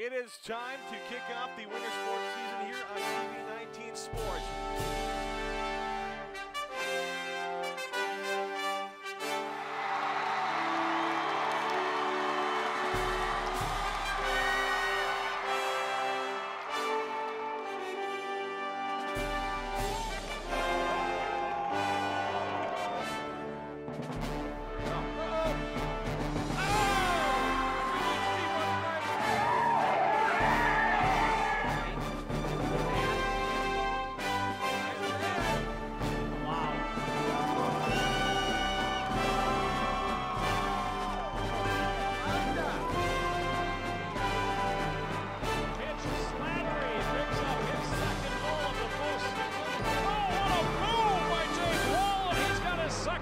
It is time to kick off the winter sports season here on TV 19 Sports.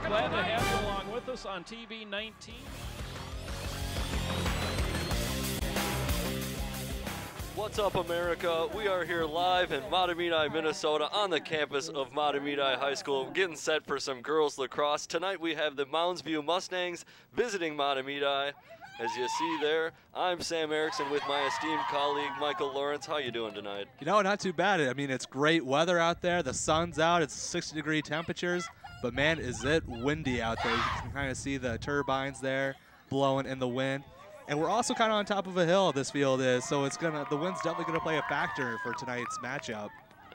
Glad to have you along with us on TV 19. What's up, America? We are here live in Mahtomedi, Minnesota on the campus of Mahtomedi High School, getting set for some girls lacrosse. Tonight we have the Mounds View Mustangs visiting Mahtomedi. As you see there, I'm Sam Erickson with my esteemed colleague Michael Lawrence. How you doing tonight? You know, not too bad. I mean, it's great weather out there. The sun's out. It's 60-degree temperatures. But, man, is it windy out there. You can kind of see the turbines there blowing in the wind. And we're also kind of on top of a hill, this field is, so it's the wind's definitely going to play a factor for tonight's matchup.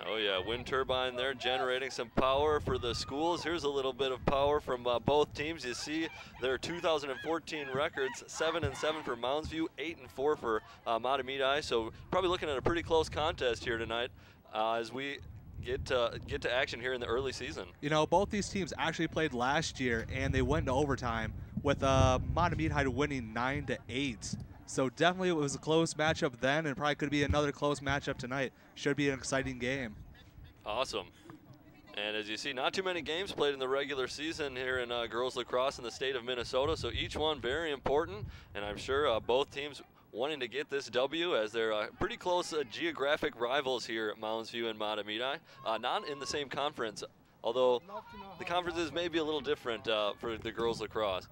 Oh, yeah, wind turbine there generating some power for the schools. Here's a little bit of power from both teams. You see their 2014 records, 7-7 for Mounds View, 8-4 for Mahtomedi. So probably looking at a pretty close contest here tonight as we get to action here in the early season. You know, both these teams actually played last year, and they went into overtime with Mahtomedi winning 9-8. So definitely it was a close matchup then, and probably could be another close matchup tonight. Should be an exciting game. Awesome. And as you see, not too many games played in the regular season here in girls lacrosse in the state of Minnesota, so each one very important, and I'm sure both teams wanting to get this W as they're pretty close geographic rivals here at Mounds View and Mahtomedi. Not in the same conference, although the conferences may be a little different for the girls lacrosse.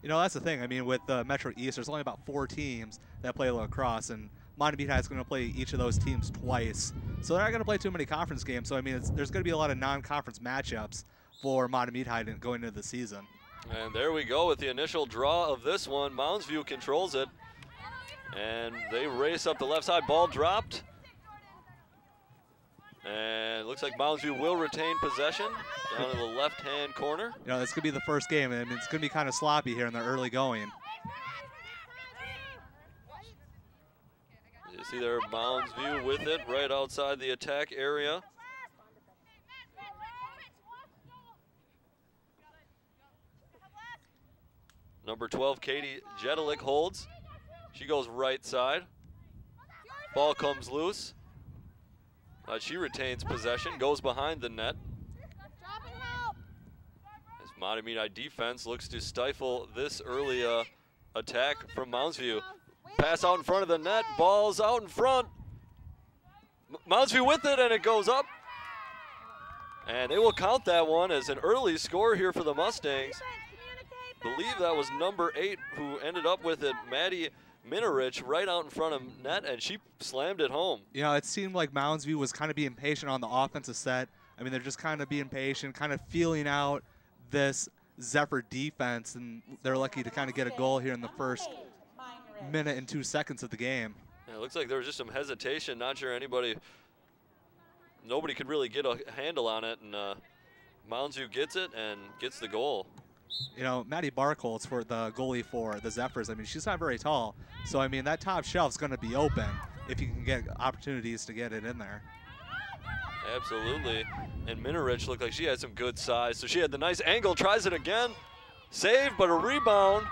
You know, that's the thing. I mean, with Metro East, there's only about 4 teams that play lacrosse, and Mahtomedi is going to play each of those teams twice. So they're not going to play too many conference games. So, I mean, there's going to be a lot of non-conference matchups for Mahtomedi going into the season. And there we go with the initial draw of this one. Mounds View controls it. And they race up the left side. Ball dropped. And it looks like Mounds View will retain possession down in the left-hand corner. You know, this could be the first game, and it's going to be kind of sloppy here in the early going. You see there, Mounds View with it right outside the attack area. Number 12, Katie Jedelick holds. She goes right side. Ball comes loose. She retains possession, goes behind the net. As Mahtomedi defense looks to stifle this early attack from Mounds View. Pass out in front of the net, ball's out in front. Mounds View with it, and it goes up. And they will count that one as an early score here for the Mustangs. Believe that was number 8 who ended up with it, Maddie Minorich, right out in front of net, and she slammed it home. You know, it seemed like Mounds View was kind of being patient on the offensive set. I mean, they're just kind of being patient, kind of feeling out this Zephyr defense, and they're lucky to kind of get a goal here in the first minute and 2 seconds of the game. Yeah, it looks like there was just some hesitation. Not sure nobody could really get a handle on it, and Mounds View gets it and gets the goal. You know, Maddie Barkholz for the goalie for the Zephyrs. I mean, she's not very tall. So, I mean, that top shelf's going to be open if you can get opportunities to get it in there. Absolutely. And Minorich looked like she had some good size. So she had the nice angle, tries it again. Save, but a rebound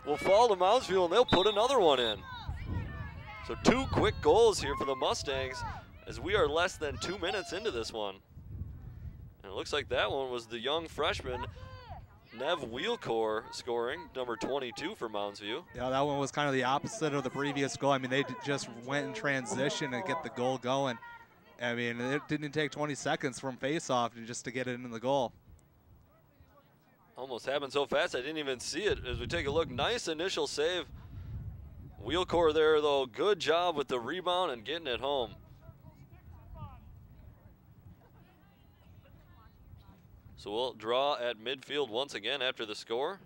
will fall to Mounds View, and they'll put another one in. So 2 quick goals here for the Mustangs as we are less than 2 minutes into this one. And it looks like that one was the young freshman, Nev Wheelcore, scoring, number 22 for Mounds View. Yeah, that one was kind of the opposite of the previous goal. I mean, they just went in transition and get the goal going. I mean, it didn't take 20 seconds from face-off just to get it into the goal. Almost happened so fast I didn't even see it. As we take a look, nice initial save Wheelcore there, though. Good job with the rebound and getting it home. So we'll draw at midfield once again after the score.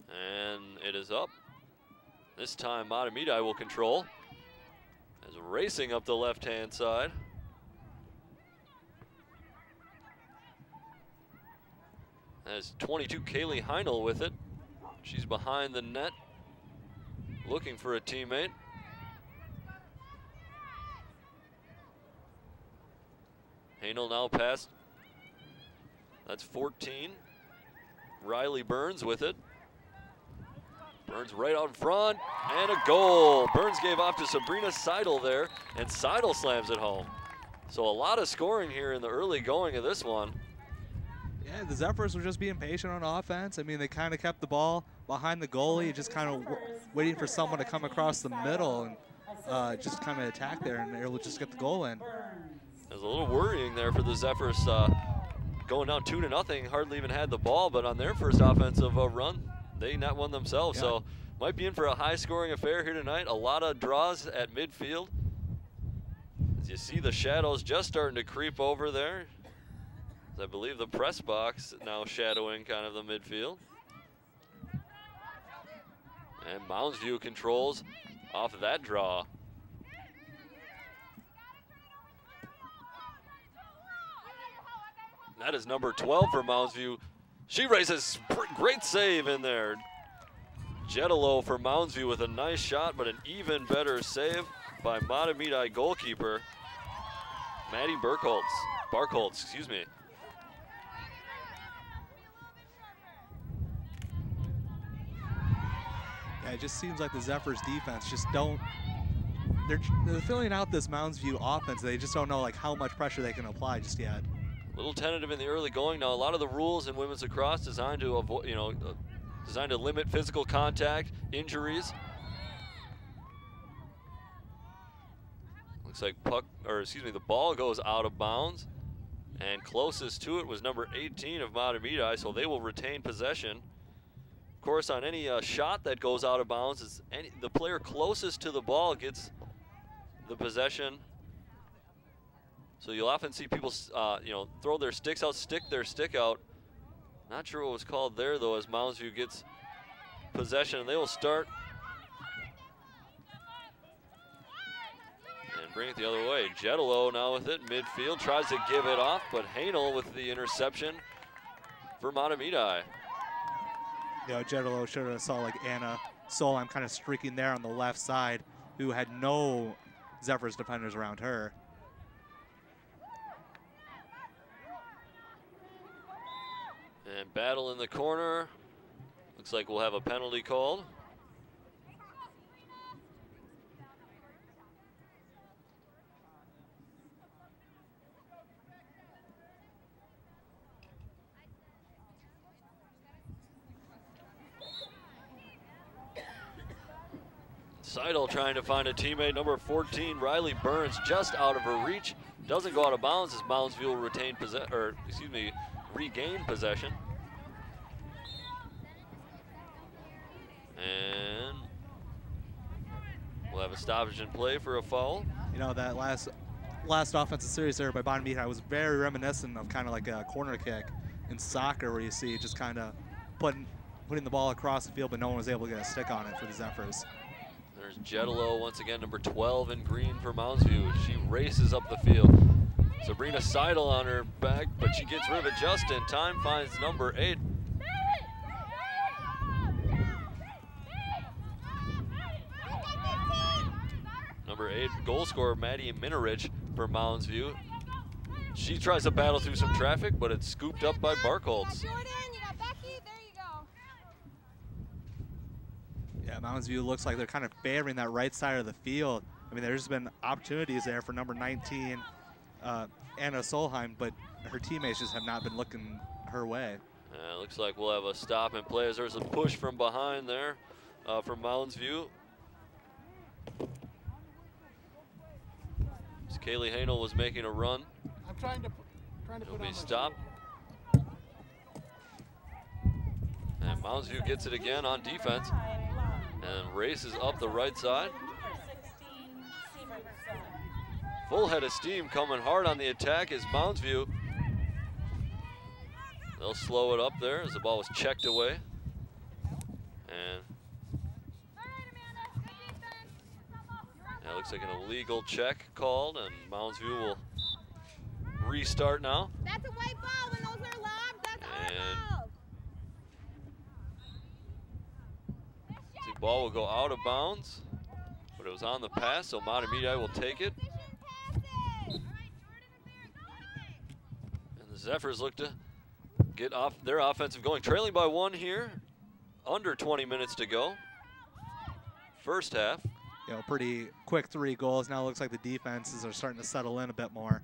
And it is up. This time Mahtomedi will control. As racing up the left-hand side. As 22 Kaylee Heinel with it. She's behind the net, looking for a teammate. Heinel now past. That's 14. Riley Burns with it. Burns right out in front, and a goal. Burns gave off to Sabrina Seidel there, and Seidel slams it home. So a lot of scoring here in the early going of this one. Yeah, the Zephyrs were just being patient on offense. I mean, they kind of kept the ball behind the goalie, just kind of waiting for someone to come across the middle and just kind of attack there, and they were just get the goal in. There's a little worrying there for the Zephyrs, going down 2-0, hardly even had the ball, but on their first offensive run, they net won themselves. Yeah. So might be in for a high-scoring affair here tonight. A lot of draws at midfield. As you see the shadows just starting to creep over there. I believe the press box now shadowing kind of the midfield. And Mounds View controls off of that draw. That is number 12 for Mounds View. She raises, great save in there. Jetalo for Mounds View with a nice shot, but an even better save by Mahtomedi goalkeeper, Maddie Barkholtz, excuse me. Yeah, it just seems like the Zephyrs defense just don't, they're filling out this Mounds View offense. They just don't know like how much pressure they can apply just yet. A little tentative in the early going. Now, a lot of the rules in women's lacrosse designed to avoid, designed to limit physical contact, injuries. Looks like the ball goes out of bounds, and closest to it was number 18 of Mahtomedi, so they will retain possession. Of course, on any shot that goes out of bounds, the player closest to the ball gets the possession. So you'll often see people, throw their sticks out, stick their stick out. Not sure what was called there, though, as Mounds View gets possession, and they will start and bring it the other way. Jetalo now with it, midfield, tries to give it off, but Heinel with the interception for Mahtomedi. Jetalo should have saw like Anna Solheim kind of streaking there on the left side, who had no Zephyrs defenders around her. And battle in the corner. Looks like we'll have a penalty called. Seidel trying to find a teammate. Number 14, Riley Burns, just out of her reach. Doesn't go out of bounds as Mounds View will regain possession. And we'll have a stoppage in play for a foul. That last offensive series there by Mahtomedi was very reminiscent of kind of like a corner kick in soccer, where you see just kind of putting the ball across the field, but no one was able to get a stick on it for the Zephyrs. There's Jetalo once again, number 12 in green for Mounds View. She races up the field. Sabrina Seidel on her back, but she gets rid of it just in time, finds number 8. Number 8 goal scorer Maddie Minorich for Mounds View. She tries to battle through some traffic, but it's scooped up by Barkholtz. Yeah, Mounds View looks like they're kind of favoring that right side of the field. I mean, there's been opportunities there for number 19, Anna Solheim, but her teammates just have not been looking her way. Looks like we'll have a stop and play as there's a push from behind there from Mounds View. As Kaylee Heinel was making a run. I'm trying to put It'll be stopped. Mounds View gets it again on defense and races up the right side. Full head of steam coming hard on the attack is Mounds View. They'll slow it up there as the ball was checked away. And it looks like an illegal check called, and Mounds View will restart now. That's a white ball when those are lobbed. That's And our ball. the ball will go out of bounds, but it was on the pass, so Mahtomedi will take it. And the Zephyrs look to get off their offensive going. Trailing by 1 here, under 20 minutes to go. First half. You know, pretty quick 3 goals. Now it looks like the defenses are starting to settle in a bit more.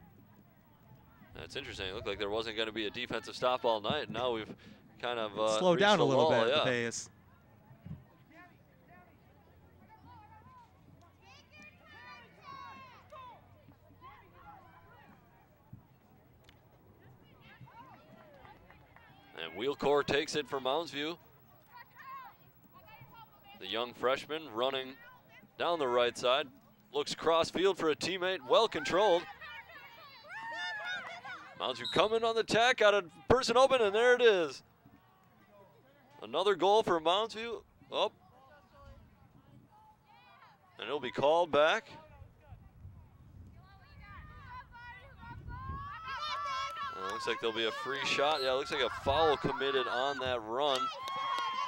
That's interesting. It looked like there wasn't going to be a defensive stop all night. And now we've kind of slowed down a little lull, bit yeah. the pace. And Wheelcore takes it for Mounds View. The young freshman running down the right side. Looks cross field for a teammate, well controlled. Mounds View coming on the attack, got a person open, and there it is. Another goal for Mounds View. Oh. And it'll be called back. Looks like there'll be a free shot. Yeah, it looks like a foul committed on that run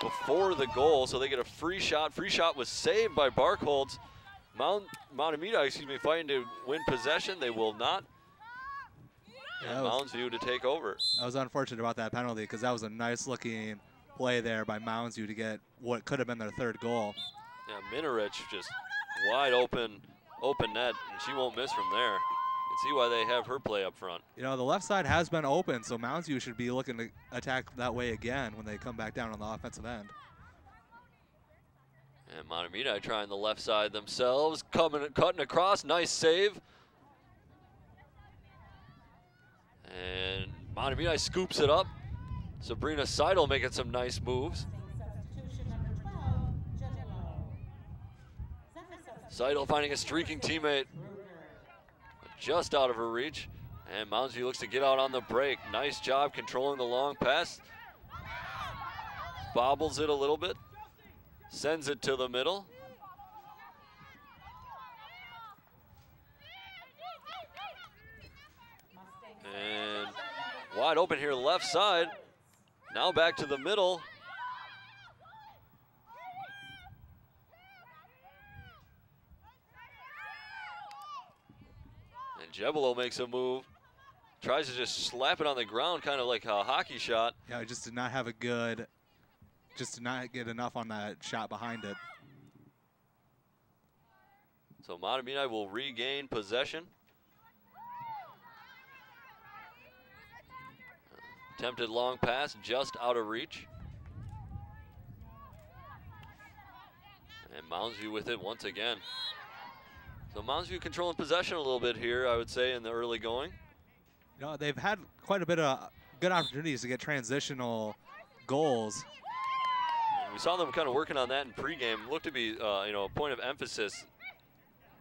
before the goal, so they get a free shot. Free shot was saved by Barkholz. Mahtomedi, fighting to win possession. They will not. Yeah, And Mounds View to take over. I was unfortunate about that penalty because that was a nice looking play there by Mounds View to get what could have been their 3rd goal. Yeah, Minarich just wide open net, and she won't miss from there. You can see why they have her play up front. You know, the left side has been open, so Mounds View should be looking to attack that way again when they come back down on the offensive end. And Mahtomedi trying the left side themselves, cutting across, nice save. And Mahtomedi scoops it up. Sabrina Seidel making some nice moves. Seidel finding a streaking teammate. Just out of her reach. And Mounds View looks to get out on the break. Nice job controlling the long pass. Bobbles it a little bit. Sends it to the middle. And wide open here, left side. Now back to the middle. And Jebelo makes a move. Tries to just slap it on the ground, kind of like a hockey shot. Yeah, just did not have a good, just did not get enough on that shot behind it. So Mahtomedi will regain possession. Attempted long pass, just out of reach. And Mounds View with it once again. So Mounds View controlling possession a little bit here, I would say, in the early going. You know, they've had quite a bit of good opportunities to get transitional goals. And we saw them kind of working on that in pregame. Looked to be, you know, a point of emphasis.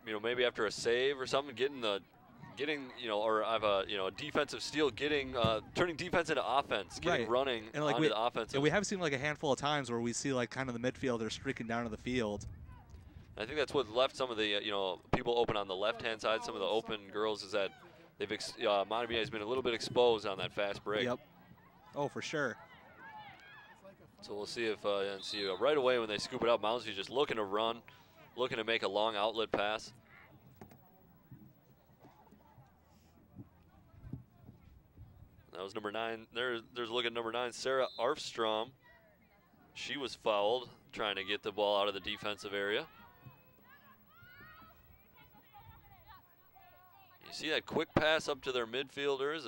You know, maybe after a save or something, getting, you know, or I have a, you know, a defensive steal, turning defense into offense, getting running and like onto the offensive. And we have seen like a handful of times where we see like kind of the midfielders streaking down to the field. I think that's what left some of the, you know, people open on the left-hand side, some of the open girls, is that they've, Mahtomedi has been a little bit exposed on that fast break. Yep. Oh, for sure. So we'll see if, and see right away when they scoop it up, Mounds View just looking to run, looking to make a long outlet pass. That was number 9. There's a look at number 9, Sarah Arfstrom. She was fouled, trying to get the ball out of the defensive area. You see that quick pass up to their midfielders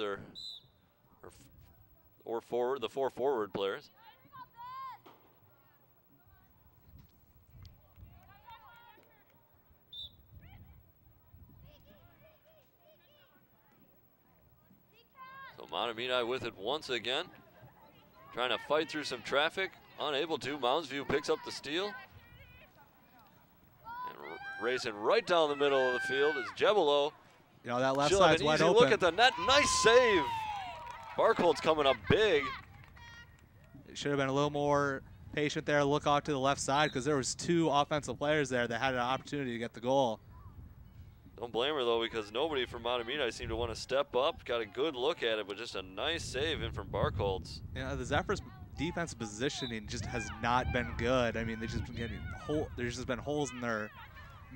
or forward, the 4 forward players. So Mahtomedi with it once again, trying to fight through some traffic unable to. Mounds View picks up the steal. And racing right down the middle of the field is Jebelo. You know, that left She'll have side's an wide easy open. look at the net. Nice save. Barcold's coming up big. Should have been a little more patient there. Look out to the left side because there was 2 offensive players there that had an opportunity to get the goal. Don't blame her, though, because nobody from Mahtomedi seemed to want to step up. Got a good look at it, but just a nice save in from Barcolds. You know, the Zephyrs' defensive positioning just has not been good. I mean, they've just been getting there's just been holes in their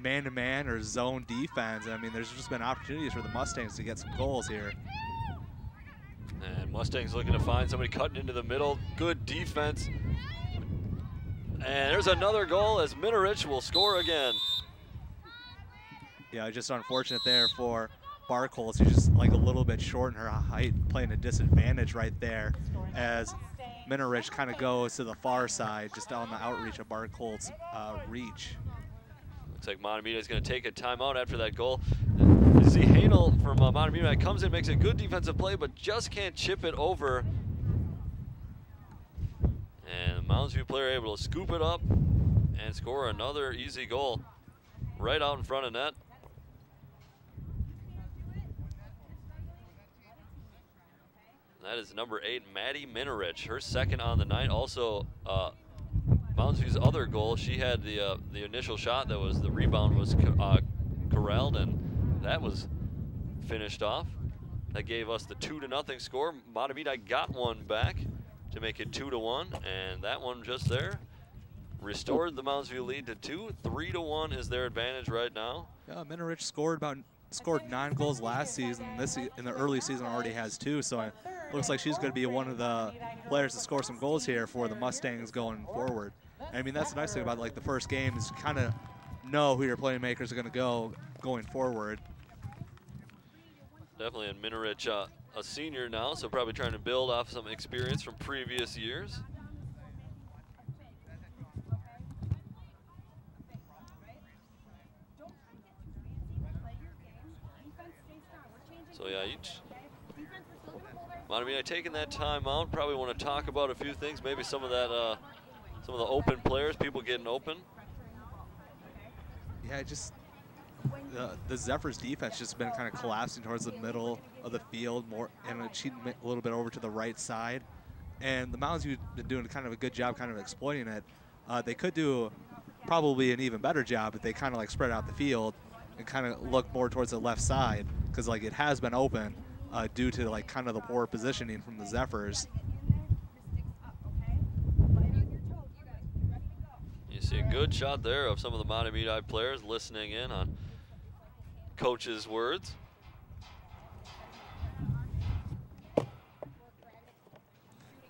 man-to-man or zone defense. I mean, there's just been opportunities for the Mustangs to get some goals here. And Mustangs looking to find somebody cutting into the middle. Good defense. And there's another goal as Minorich will score again. Yeah, just unfortunate there for Barcolds. She's just like a little bit short in her height, playing a disadvantage right there as Minorich kind of goes to the far side, just on the outreach of Barcolds' reach. Looks like Mahtomedi is going to take a timeout after that goal. You see Hanel from Mahtomedi comes in, makes a good defensive play, but just can't chip it over. And the Mounds View player able to scoop it up and score another easy goal right out in front of net. That is number 8, Maddie Minorich, her second on the night. Also, Mounds View's other goal, she had the initial shot that was the rebound was corralled, and that was finished off. That gave us the 2-0 score. Mahtomedi got one back to make it 2-1, and that one just there restored the Mounds View lead to 2. 3-1 is their advantage right now. Yeah, Minorich scored 9 goals last season. This in the early season already has 2, so it looks like she's going to be one of the players to score some goals here for the Mustangs going forward. And I mean, that's the nice thing about like the first game is you kind of know who your playmakers are going to go going forward. Definitely, and Minorich a senior now, so probably trying to build off some experience from previous years. So yeah, Mahtomedi taking that time out. Probably want to talk about a few things. Maybe some of that, some of the open players, people getting open. Yeah, just the Zephyrs defense just been kind of collapsing towards the middle of the field more, and cheating a little bit over to the right side. And the Mounds have been doing kind of a good job kind of exploiting it. They could do probably an even better job if they kind of like spread out the field and kind of look more towards the left side, because like it has been open due to like kind of the poor positioning from the Zephyrs. You see a good shot there of some of the Mahtomedi players listening in on coach's words.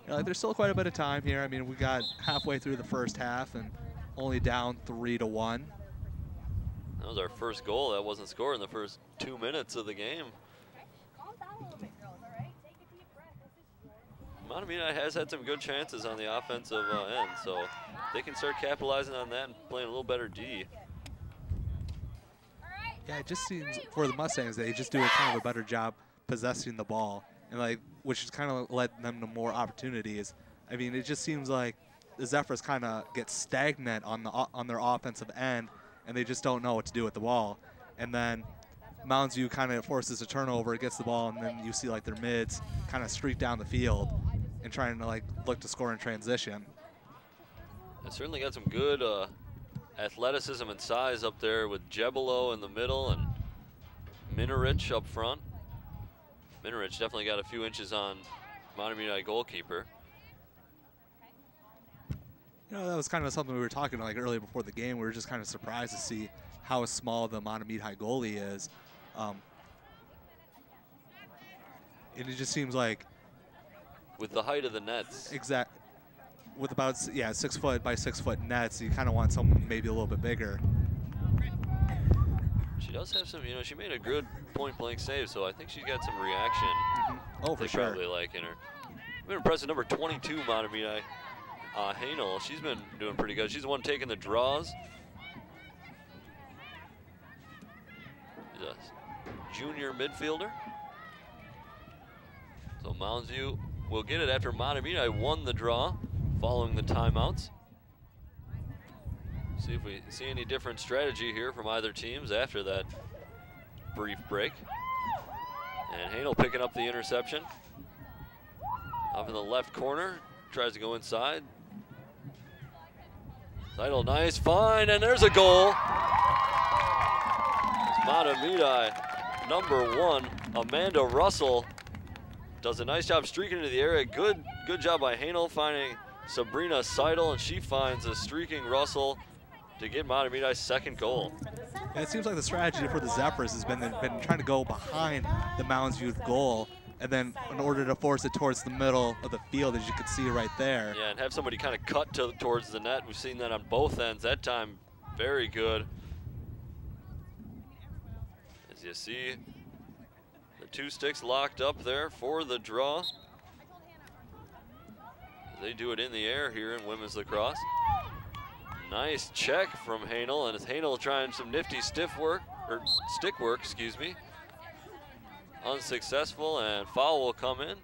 Yeah, like there's still quite a bit of time here. I mean, we got halfway through the first half and only down 3-1. That was our first goal. That wasn't scored in the first 2 minutes of the game. Mahtomedi has had some good chances on the offensive end, so they can start capitalizing on that and playing a little better D. Yeah, it just seems for the Mustangs they just do a kind of a better job possessing the ball, and like which has kind of led them to more opportunities. I mean, it just seems like the Zephyrs kind of get stagnant on their offensive end, and they just don't know what to do with the ball. And then Mounds View kind of forces a turnover, gets the ball, and then you see like their mids kind of streak down the field and trying to like look to score in transition. They certainly got some good athleticism and size up there with Jebelo in the middle and Minorich up front. Minorich definitely got a few inches on Mahtomedi goalkeeper. You know, that was kind of something we were talking like earlier before the game. We were just kind of surprised to see how small the Mahtomedi goalie is. And it just seems like with the height of the nets. With about 6 foot by 6 foot nets, you kind of want someone maybe a little bit bigger. She does have some, you know, she made a good point-blank save, so I think she's got some reaction. Oh, for sure. Probably liking her. I've been impressed with number 22, Mahtomedi, Hanel. She's been doing pretty good. She's the one taking the draws. She's a junior midfielder. So Mounds View will get it after Mahtomedi won the draw. following the timeouts. See if we see any different strategy here from either teams after that brief break. And Hanel picking up the interception. Up in the left corner, tries to go inside. Seidel, nice find, and there's a goal. Mahtomedi, #1, Amanda Russell, does a nice job streaking into the area. Good job by Hanel finding Sabrina Seidel, and she finds a streaking Russell to get Mahtomedi's second goal. And it seems like the strategy for the Zephyrs has been trying to go behind the Mounds View goal, and then in order to force it towards the middle of the field, as you can see right there. Yeah, and have somebody kind of cut towards the net. We've seen that on both ends. That time, very good. As you see, the two sticks locked up there for the draw. They do it in the air here in women's lacrosse. Nice check from Hanel, and it's Hanel trying some nifty stick work, excuse me. Unsuccessful, and foul will come in,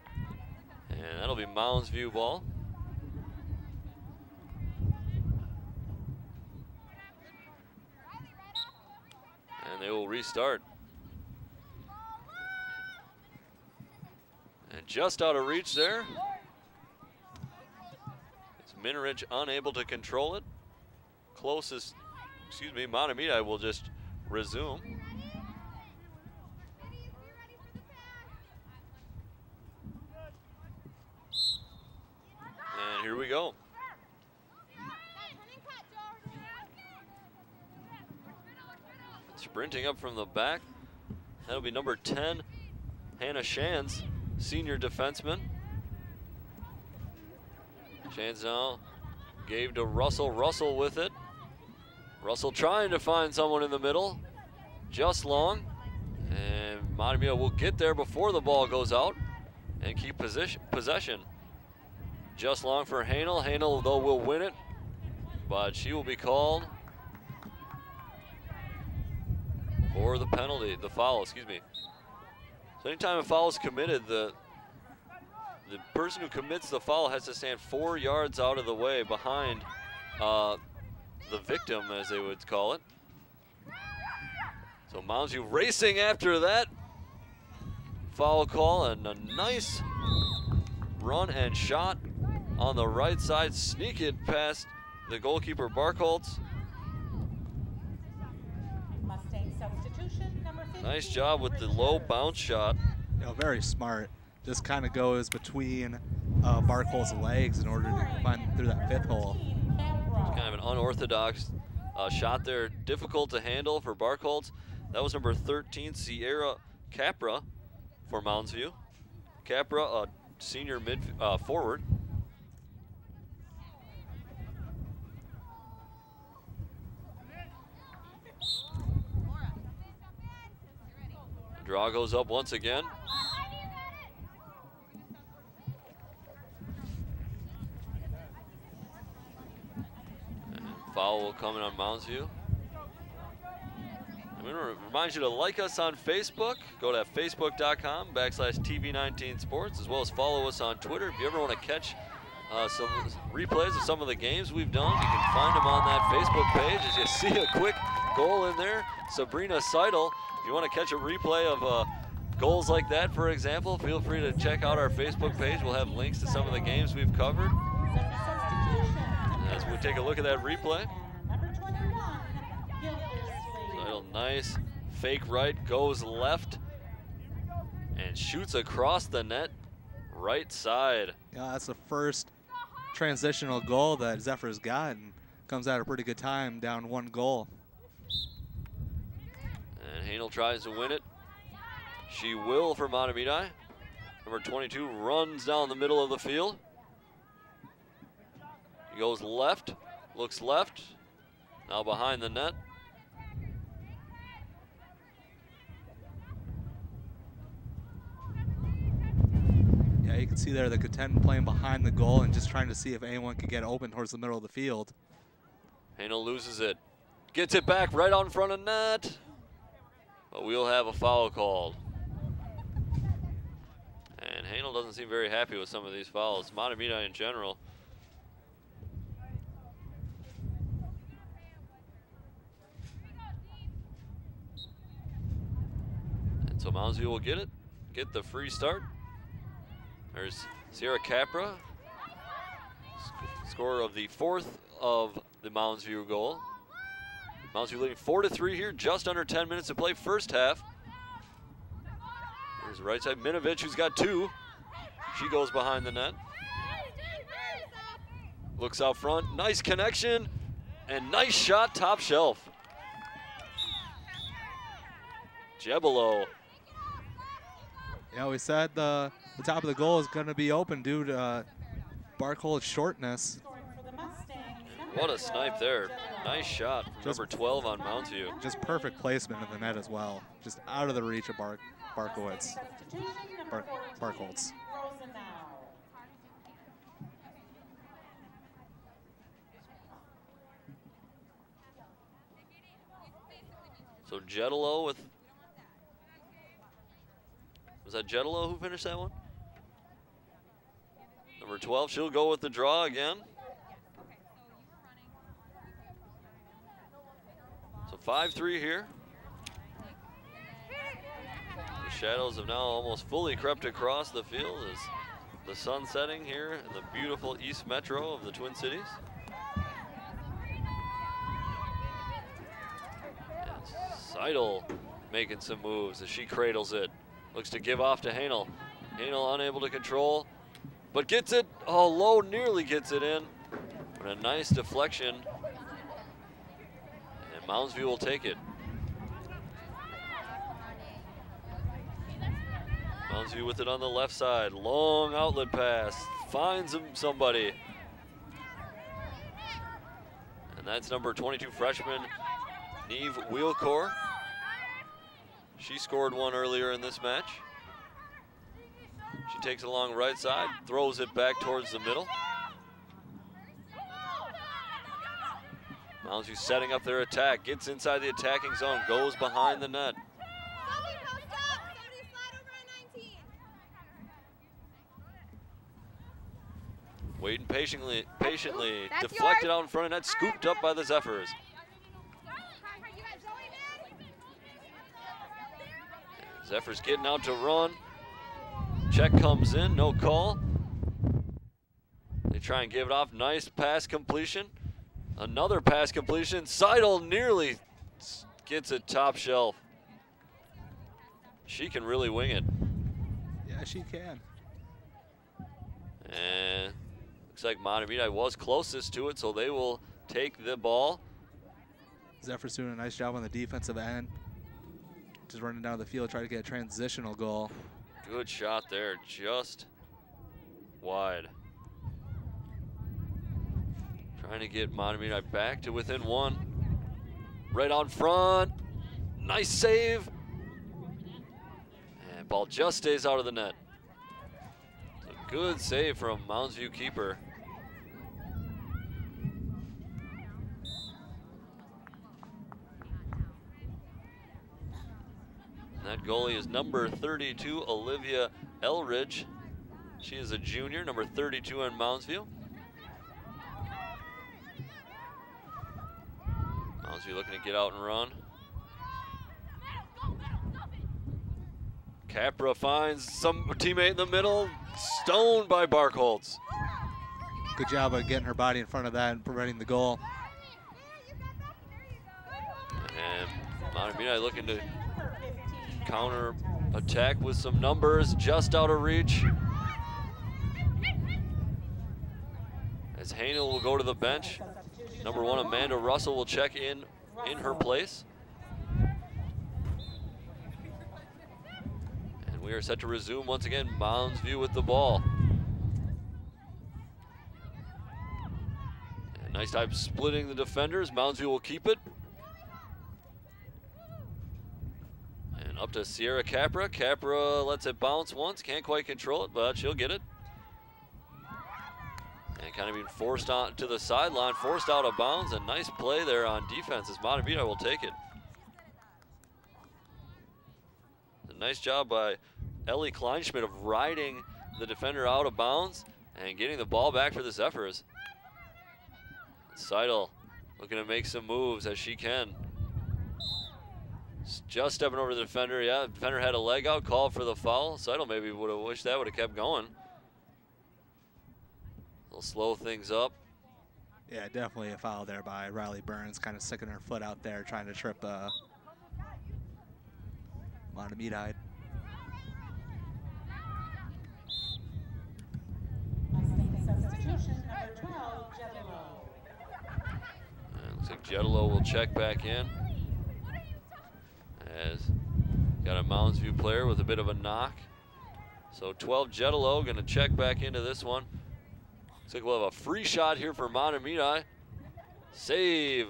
and that'll be Mounds View ball. And they will restart. And just out of reach there. It's Minneridge unable to control it. Closest, Mahtomedi will just resume. And here we go. Sprinting up from the back. That'll be number 10, Hannah Shands, senior defenseman. Shands now gave to Russell. Russell with it. Russell trying to find someone in the middle. Just long. And Mahtomedi will get there before the ball goes out and keep possession. Just long for Hanel. Hanel, though, will win it, but she will be called for the penalty, the foul, excuse me. So anytime a foul is committed, the person who commits the foul has to stand 4 yards out of the way behind the victim, as they would call it. So Mounds View racing after that foul call, and a nice run and shot on the right side, sneak it past the goalkeeper Barkholtz. Nice job with the low bounce shot. You know, very smart. Just kind of goes between Barkholtz's legs in order to find through that fifth hole. It's kind of an unorthodox shot there, difficult to handle for Barkholtz. That was number 13, Sierra Capra for Mounds View. Capra, a senior forward. Draw goes up once again. And foul will come in on Mounds View. I'm going to remind you to like us on Facebook. Go to facebook.com/TV19sports, as well as follow us on Twitter. If you ever want to catch some replays of some of the games we've done, you can find them on that Facebook page. As you see a quick goal in there, Sabrina Seidel. If you want to catch a replay of goals like that, for example, feel free to check out our Facebook page. We'll have links to some of the games we've covered as we take a look at that replay. Seidel, nice fake right, goes left, and shoots across the net, right side. Yeah, that's the first transitional goal that Zephyrs got, and comes out a pretty good time, down 1 goal. And Hanel tries to win it. She will for Mahtomedi. Number 22 runs down the middle of the field. He goes left, looks left, now behind the net. Yeah, you can see there the Contend playing behind the goal and just trying to see if anyone could get open towards the middle of the field. Hanel loses it. Gets it back right out in front of net. But we'll have a foul called. And Hanel doesn't seem very happy with some of these fouls. Mahtomedi in general. Mounds View will get the free start. There's Sierra Capra, scorer of the 4th of the Mounds View goal. Mounds View leading 4-3 here, just under 10 minutes to play first half. There's the right side, Minovich, who's got 2. She goes behind the net. Looks out front, nice connection, and nice shot, top shelf. Jebelo. Yeah, we said the top of the goal is going to be open due to Barkhold's shortness. What a snipe there. Nice shot from number 12 on Mounds View. Just perfect placement in the net as well. Just out of the reach of Barkholtz. So Jetalo with, was that Jetalo who finished that one? Number 12, she'll go with the draw again. So 5-3 here. The shadows have now almost fully crept across the field as the sun setting here in the beautiful East Metro of the Twin Cities. Seidel making some moves as she cradles it. Looks to give off to Hanel. Hanel unable to control, but gets it. Oh, low, nearly gets it in. But a nice deflection. And Mounds View will take it. Mounds View with it on the left side. Long outlet pass. Finds somebody. And that's number 22 freshman, Neve Wheelcore. She scored one earlier in this match. She takes it along right side, throws it back towards the middle. Mounds View setting up their attack, gets inside the attacking zone, goes behind the net. Waiting patiently, deflected out in front of net, scooped up by the Zephyrs. Zephyrs getting out to run. Check comes in, no call. They try and give it off, nice pass completion. Another pass completion, Seidel nearly gets it top shelf. She can really wing it. Yeah, she can. And looks like Mahtomedi was closest to it, so they will take the ball. Zephyr's doing a nice job on the defensive end. Just running down the field, trying to get a transitional goal. Good shot there, just wide. Trying to get Mahtomedi back to within 1. Right on front, nice save. And ball just stays out of the net. It's a good save from Mounds View keeper. That goalie is number 32, Olivia Elridge. She is a junior, number 32 in Mounds View. Mounds View looking to get out and run. Capra finds some teammate in the middle, stoned by Barkholtz. Good job of getting her body in front of that and preventing the goal. And Mahtomedi looking to counter attack with some numbers, just out of reach. As Hanel will go to the bench. Number 1, Amanda Russell will check in her place. And we are set to resume once again. Mounds View with the ball. And nice time splitting the defenders. Mounds View will keep it. Up to Sierra Capra. Capra lets it bounce once, can't quite control it, but she'll get it. And kind of being forced on to the sideline, forced out of bounds. A nice play there on defense as Mahtomedi will take it. A nice job by Ellie Kleinschmidt of riding the defender out of bounds and getting the ball back for the Zephyrs. Seidel looking to make some moves as she can. Just stepping over the defender. Yeah, the defender had a leg out, called for the foul. Seidel maybe would have wished that would have kept going. They'll slow things up. Yeah, definitely a foul there by Riley Burns, kind of sticking her foot out there, trying to trip Mahtomedi. Substitution number 12, Jetalo. Looks like Jetalo will check back in. As got a Mounds View player with a bit of a knock. So 12 Jetalo going to check back into this one. Looks like we'll have a free shot here for Mahtomedi. Save.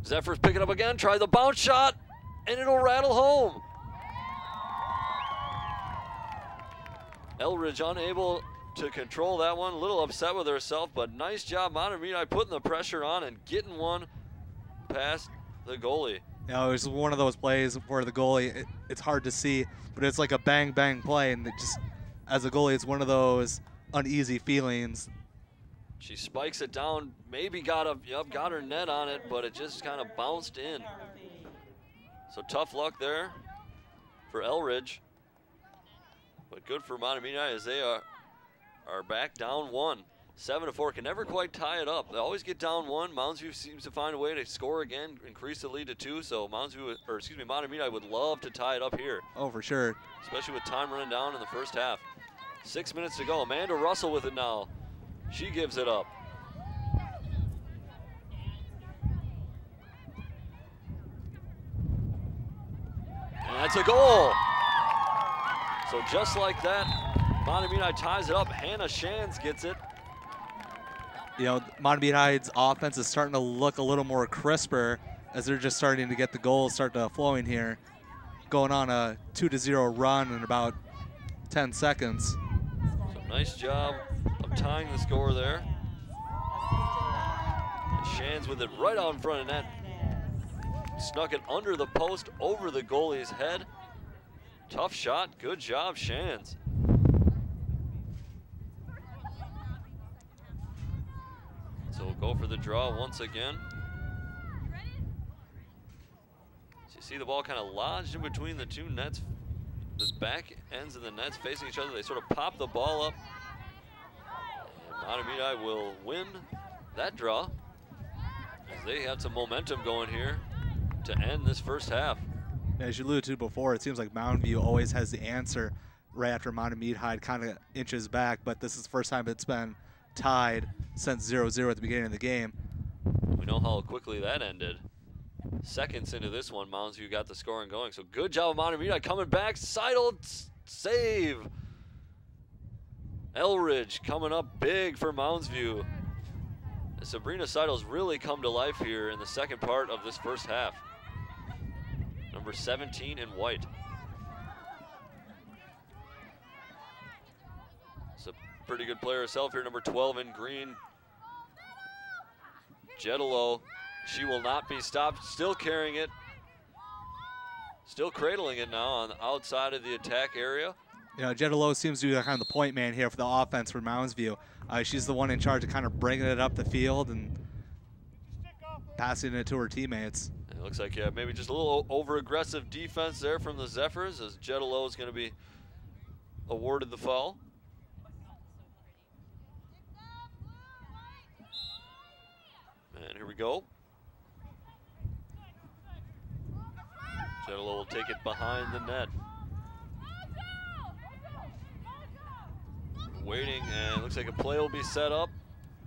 Zephyrs pick it up again, try the bounce shot, and it'll rattle home. Eldridge unable to control that one, a little upset with herself, but nice job Mahtomedi putting the pressure on and getting one past the goalie. You know, it was one of those plays where the goalie, it's hard to see, but it's like a bang, bang play, and it just, as a goalie, it's one of those uneasy feelings. She spikes it down, maybe got her net on it, but it just kind of bounced in. So tough luck there for Eldridge. But good for Mahtomedi as they are back down one. 7-4, can never quite tie it up. They always get down one. Mounds View seems to find a way to score again, increase the lead to 2. So Mahtomedi would love to tie it up here. Oh, for sure. Especially with time running down in the first half. 6 minutes to go. Amanda Russell with it now. She gives it up. And that's a goal. So just like that, Mahtomedi ties it up. Hannah Shands gets it. You know, Mahtomedi's offense is starting to look a little more crisper as they're just starting to get the goals start to flowing here. Going on a 2-0 run in about 10 seconds. So nice job of tying the score there. And Shands with it right out in front of net. Snuck it under the post, over the goalie's head. Tough shot, good job, Shands. So we'll go for the draw once again. So you see the ball kind of lodged in between the two nets. The back ends of the nets facing each other. They sort of pop the ball up. And Mahtomedi will win that draw, as they have some momentum going here to end this first half. As you alluded to before, it seems like Mounds View always has the answer right after Mahtomedi kind of inches back, but this is the first time it's been tied since 0-0 at the beginning of the game. We know how quickly that ended. Seconds into this one, Mounds View got the scoring going. So good job of Mahtomedi coming back. Seidel save. Eldridge coming up big for Mounds View. Sabrina Seidel's really come to life here in the second part of this first half. Number 17 in white. It's a pretty good player herself here, number 12 in green. Jetalo, she will not be stopped, still carrying it. Still cradling it now on the outside of the attack area. You know, Jetalo seems to be kind of the point man here for the offense for Mounds View. She's the one in charge of kind of bringing it up the field and passing it to her teammates. It looks like, yeah, maybe just a little over-aggressive defense there from the Zephyrs, as Jetalo is going to be awarded the foul. And here we go. Jetalo will take it behind the net. Waiting, and looks like a play will be set up.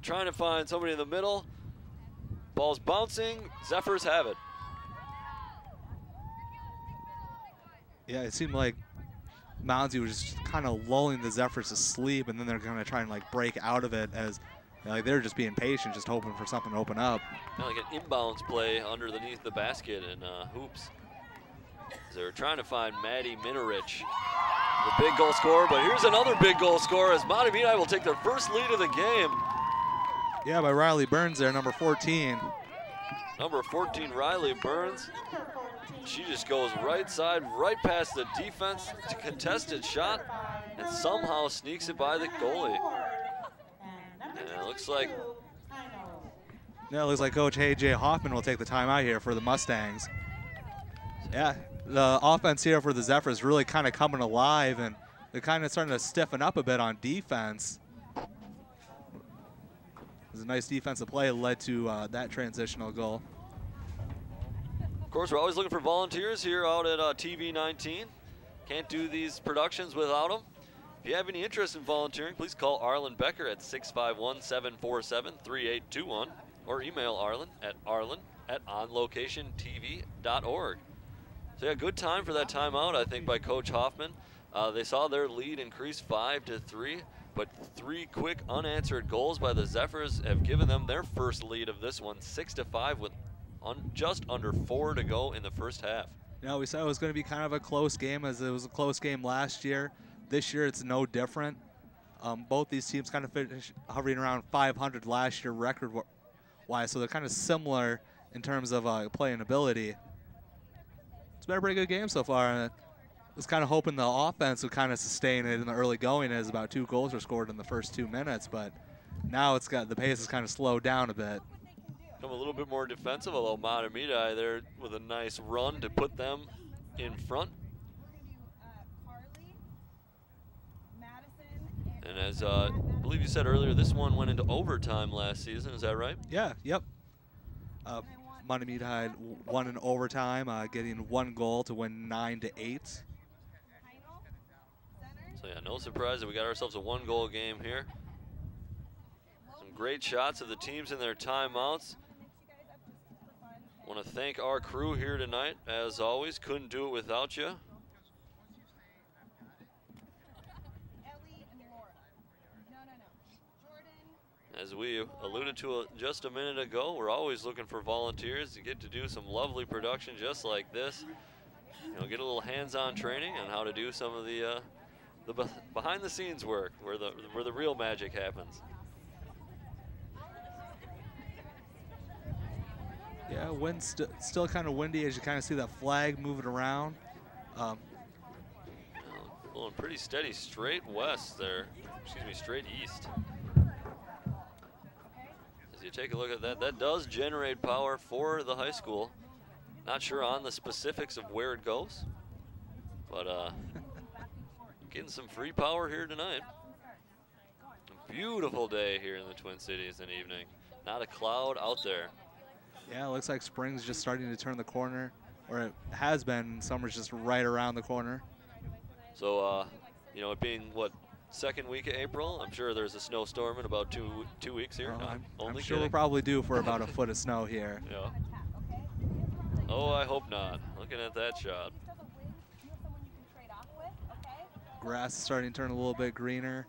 Trying to find somebody in the middle. Ball's bouncing. Zephyrs have it. Yeah, it seemed like Mounds View was just kind of lulling the Zephyrs to sleep, and then they're going to try and like break out of it as like they're just being patient, just hoping for something to open up. Kind of like an inbounds play underneath the basket and hoops. They're trying to find Maddie Minorich, the big goal scorer, but here's another big goal scorer as Mahtomedi will take their first lead of the game. Yeah, by Riley Burns there, number 14. Number 14, Riley Burns. She just goes right side, right past the defense, to contested shot, and somehow sneaks it by the goalie. And it looks like Yeah, it looks like Coach A.J. Hoffman will take the timeout here for the Mustangs. Yeah, the offense here for the Zephyrs really kind of coming alive, and they're kind of starting to stiffen up a bit on defense. There's a nice defensive play that led to that transitional goal. Of course, we're always looking for volunteers here out at TV 19. Can't do these productions without them. If you have any interest in volunteering, please call Arlen Becker at 651-747-3821 or email Arlen at onlocationtv.org. So yeah, good time for that timeout, I think, by Coach Hoffman. They saw their lead increase 5-3, but 3 quick unanswered goals by the Zephyrs have given them their first lead of this one, 6-5, with just under 4 to go in the first half. You know, we said it was going to be kind of a close game, as it was a close game last year. This year, it's no different. Both these teams kind of finished hovering around 500 last year record-wise, so they're kind of similar in terms of playing ability. It's been a pretty good game so far. I was kind of hoping the offense would kind of sustain it in the early going, as about 2 goals were scored in the first 2 minutes, but now it's got the pace has kind of slowed down a bit. Become a little bit more defensive, although Mahtomedi there with a nice run to put them in front. And as I believe you said earlier, this one went into overtime last season. Is that right? Yeah, yep. Mahtomedi had won in overtime, getting 1 goal to win 9-8. So yeah, no surprise that we got ourselves a 1-goal game here. Some great shots of the teams in their timeouts. Want to thank our crew here tonight, as always. Couldn't do it without you. As we alluded to just a minute ago, we're always looking for volunteers to get to do some lovely production just like this. You know, get a little hands-on training on how to do some of the behind-the-scenes work, where the real magic happens. Yeah, wind's still kind of windy, as you kind of see that flag moving around. Blowing pretty steady straight west there. Excuse me, straight east. As you take a look at that, that does generate power for the high school. Not sure on the specifics of where it goes, but getting some free power here tonight. A beautiful day here in the Twin Cities and evening. Not a cloud out there. Yeah, it looks like spring's just starting to turn the corner, or it has been. Summer's just right around the corner. So, you know, it being, what, second week of April, I'm sure there's a snowstorm in about two weeks here. Oh, I'm sure we'll probably due for about a foot of snow here. Yeah. Oh, I hope not. Looking at that shot. Grass is starting to turn a little bit greener.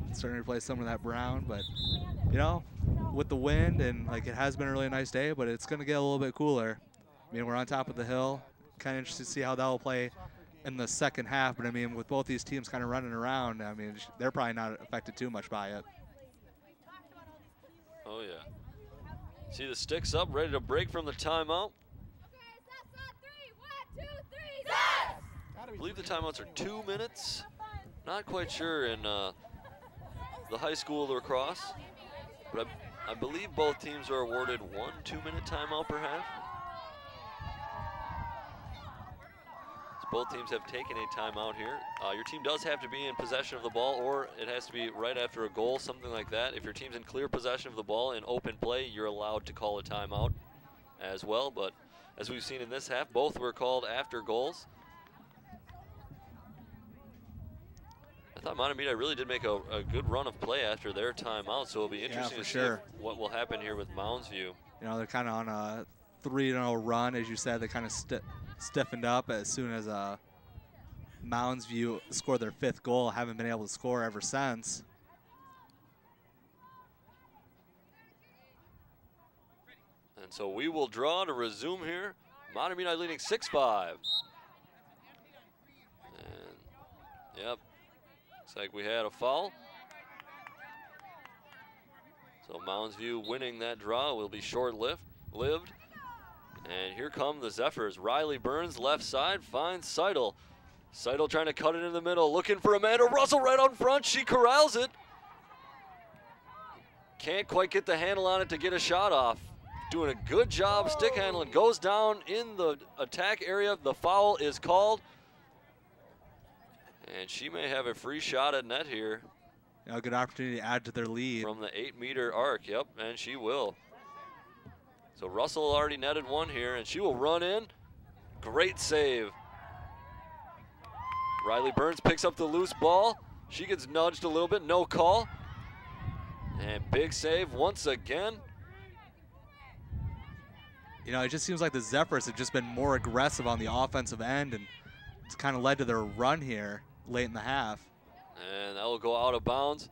It's starting to replace some of that brown, but, you know, with the wind, and like, it has been a really nice day, but it's going to get a little bit cooler. I mean, we're on top of the hill. Kind of interested to see how that will play in the second half, but I mean, with both these teams kind of running around, I mean, they're probably not affected too much by it. Oh, yeah. See the sticks up, ready to break from the timeout. I believe the timeouts are 2 minutes. Not quite sure in the high school lacrosse, but I believe both teams are awarded 1 2-minute timeout per half. So both teams have taken a timeout here. Your team does have to be in possession of the ball, or it has to be right after a goal, something like that. If your team's in clear possession of the ball in open play, you're allowed to call a timeout as well. But as we've seen in this half, both were called after goals. I thought Mahtomedi really did make a good run of play after their timeout, so it'll be interesting to see what will happen here with Mounds View. You know, they're kind of on a 3-0 run, as you said. They kind of stiffened up as soon as Mounds View scored their 5th goal. Haven't been able to score ever since. And so we will draw to resume here. Mahtomedi leading 6-5. And, yep. Looks like we had a foul. So Mounds View winning that draw will be short-lived. And here come the Zephyrs. Riley Burns, left side, finds Seidel. Seidel trying to cut it in the middle, looking for Amanda Russell right on front. She corrals it. can't quite get the handle on it to get a shot off. Doing a good job stick handling. Goes down in the attack area. The foul is called. And she may have a free shot at net here. A good opportunity to add to their lead. From the 8-meter arc, yep, and she will. So Russell already netted one here, and she will run in. Great save. Riley Burns picks up the loose ball. She gets nudged a little bit, no call. And big save once again. You know, it just seems like the Zephyrs have just been more aggressive on the offensive end, and it's kind of led to their run here late in the half. And that will go out of bounds.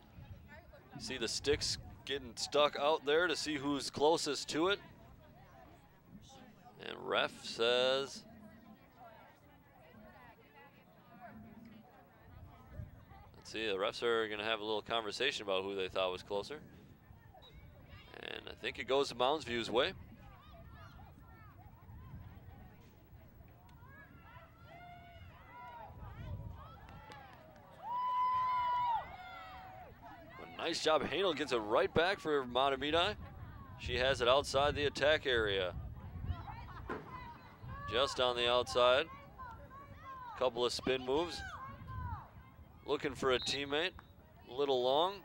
See the sticks getting stuck out there to see who's closest to it. And ref says, let's see, the refs are going to have a little conversation about who they thought was closer. And I think it goes to Mounds View's way. Nice job. Hanel gets it right back for Mahtomedi. She has it outside the attack area. Just on the outside. Couple of spin moves. Looking for a teammate. A little long.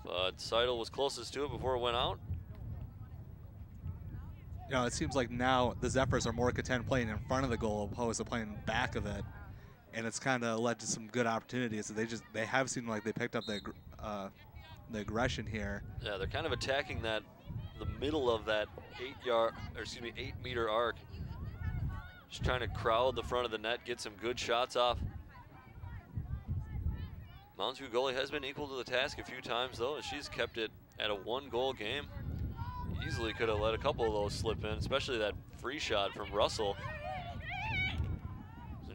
But Seidel was closest to it before it went out. You know, it seems like now the Zephyrs are more content playing in front of the goal opposed to playing back of it. And it's kind of led to some good opportunities. So they have seemed like they picked up the aggression here. Yeah, they're kind of attacking the middle of that 8-meter arc. Just trying to crowd the front of the net, get some good shots off. Mounds View goalie has been equal to the task a few times though, as she's kept it at a 1-goal game. Easily could have let a couple of those slip in, especially that free shot from Russell.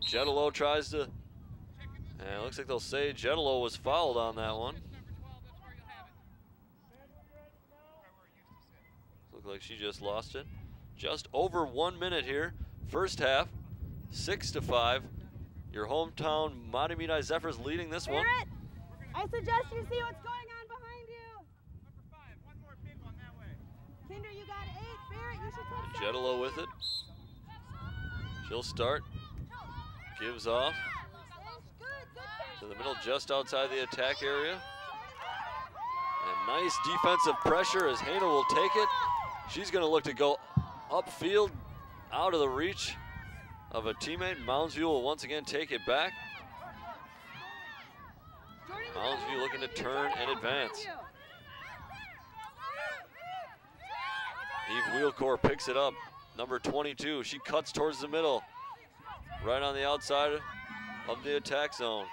Jetalo tries to, and it looks like they'll say Jetalo was fouled on that one. Looks like she just lost it. Just over 1 minute here. First half, 6-5. Your hometown Mahtomedi Zephyrs leading this one. Barrett, I suggest you see what's going on behind you. Number 5, one more big one that way. Kinder, you got 8. Barrett, you should take Jetalo with it. She'll start. Gives off to the middle, just outside the attack area. And nice defensive pressure as Hanel will take it. She's going to look to go upfield, out of the reach of a teammate. Mounds View will once again take it back. Mounds View looking to turn and advance. Eve Wheelcore picks it up. Number 22, she cuts towards the middle. Right on the outside of the attack zone.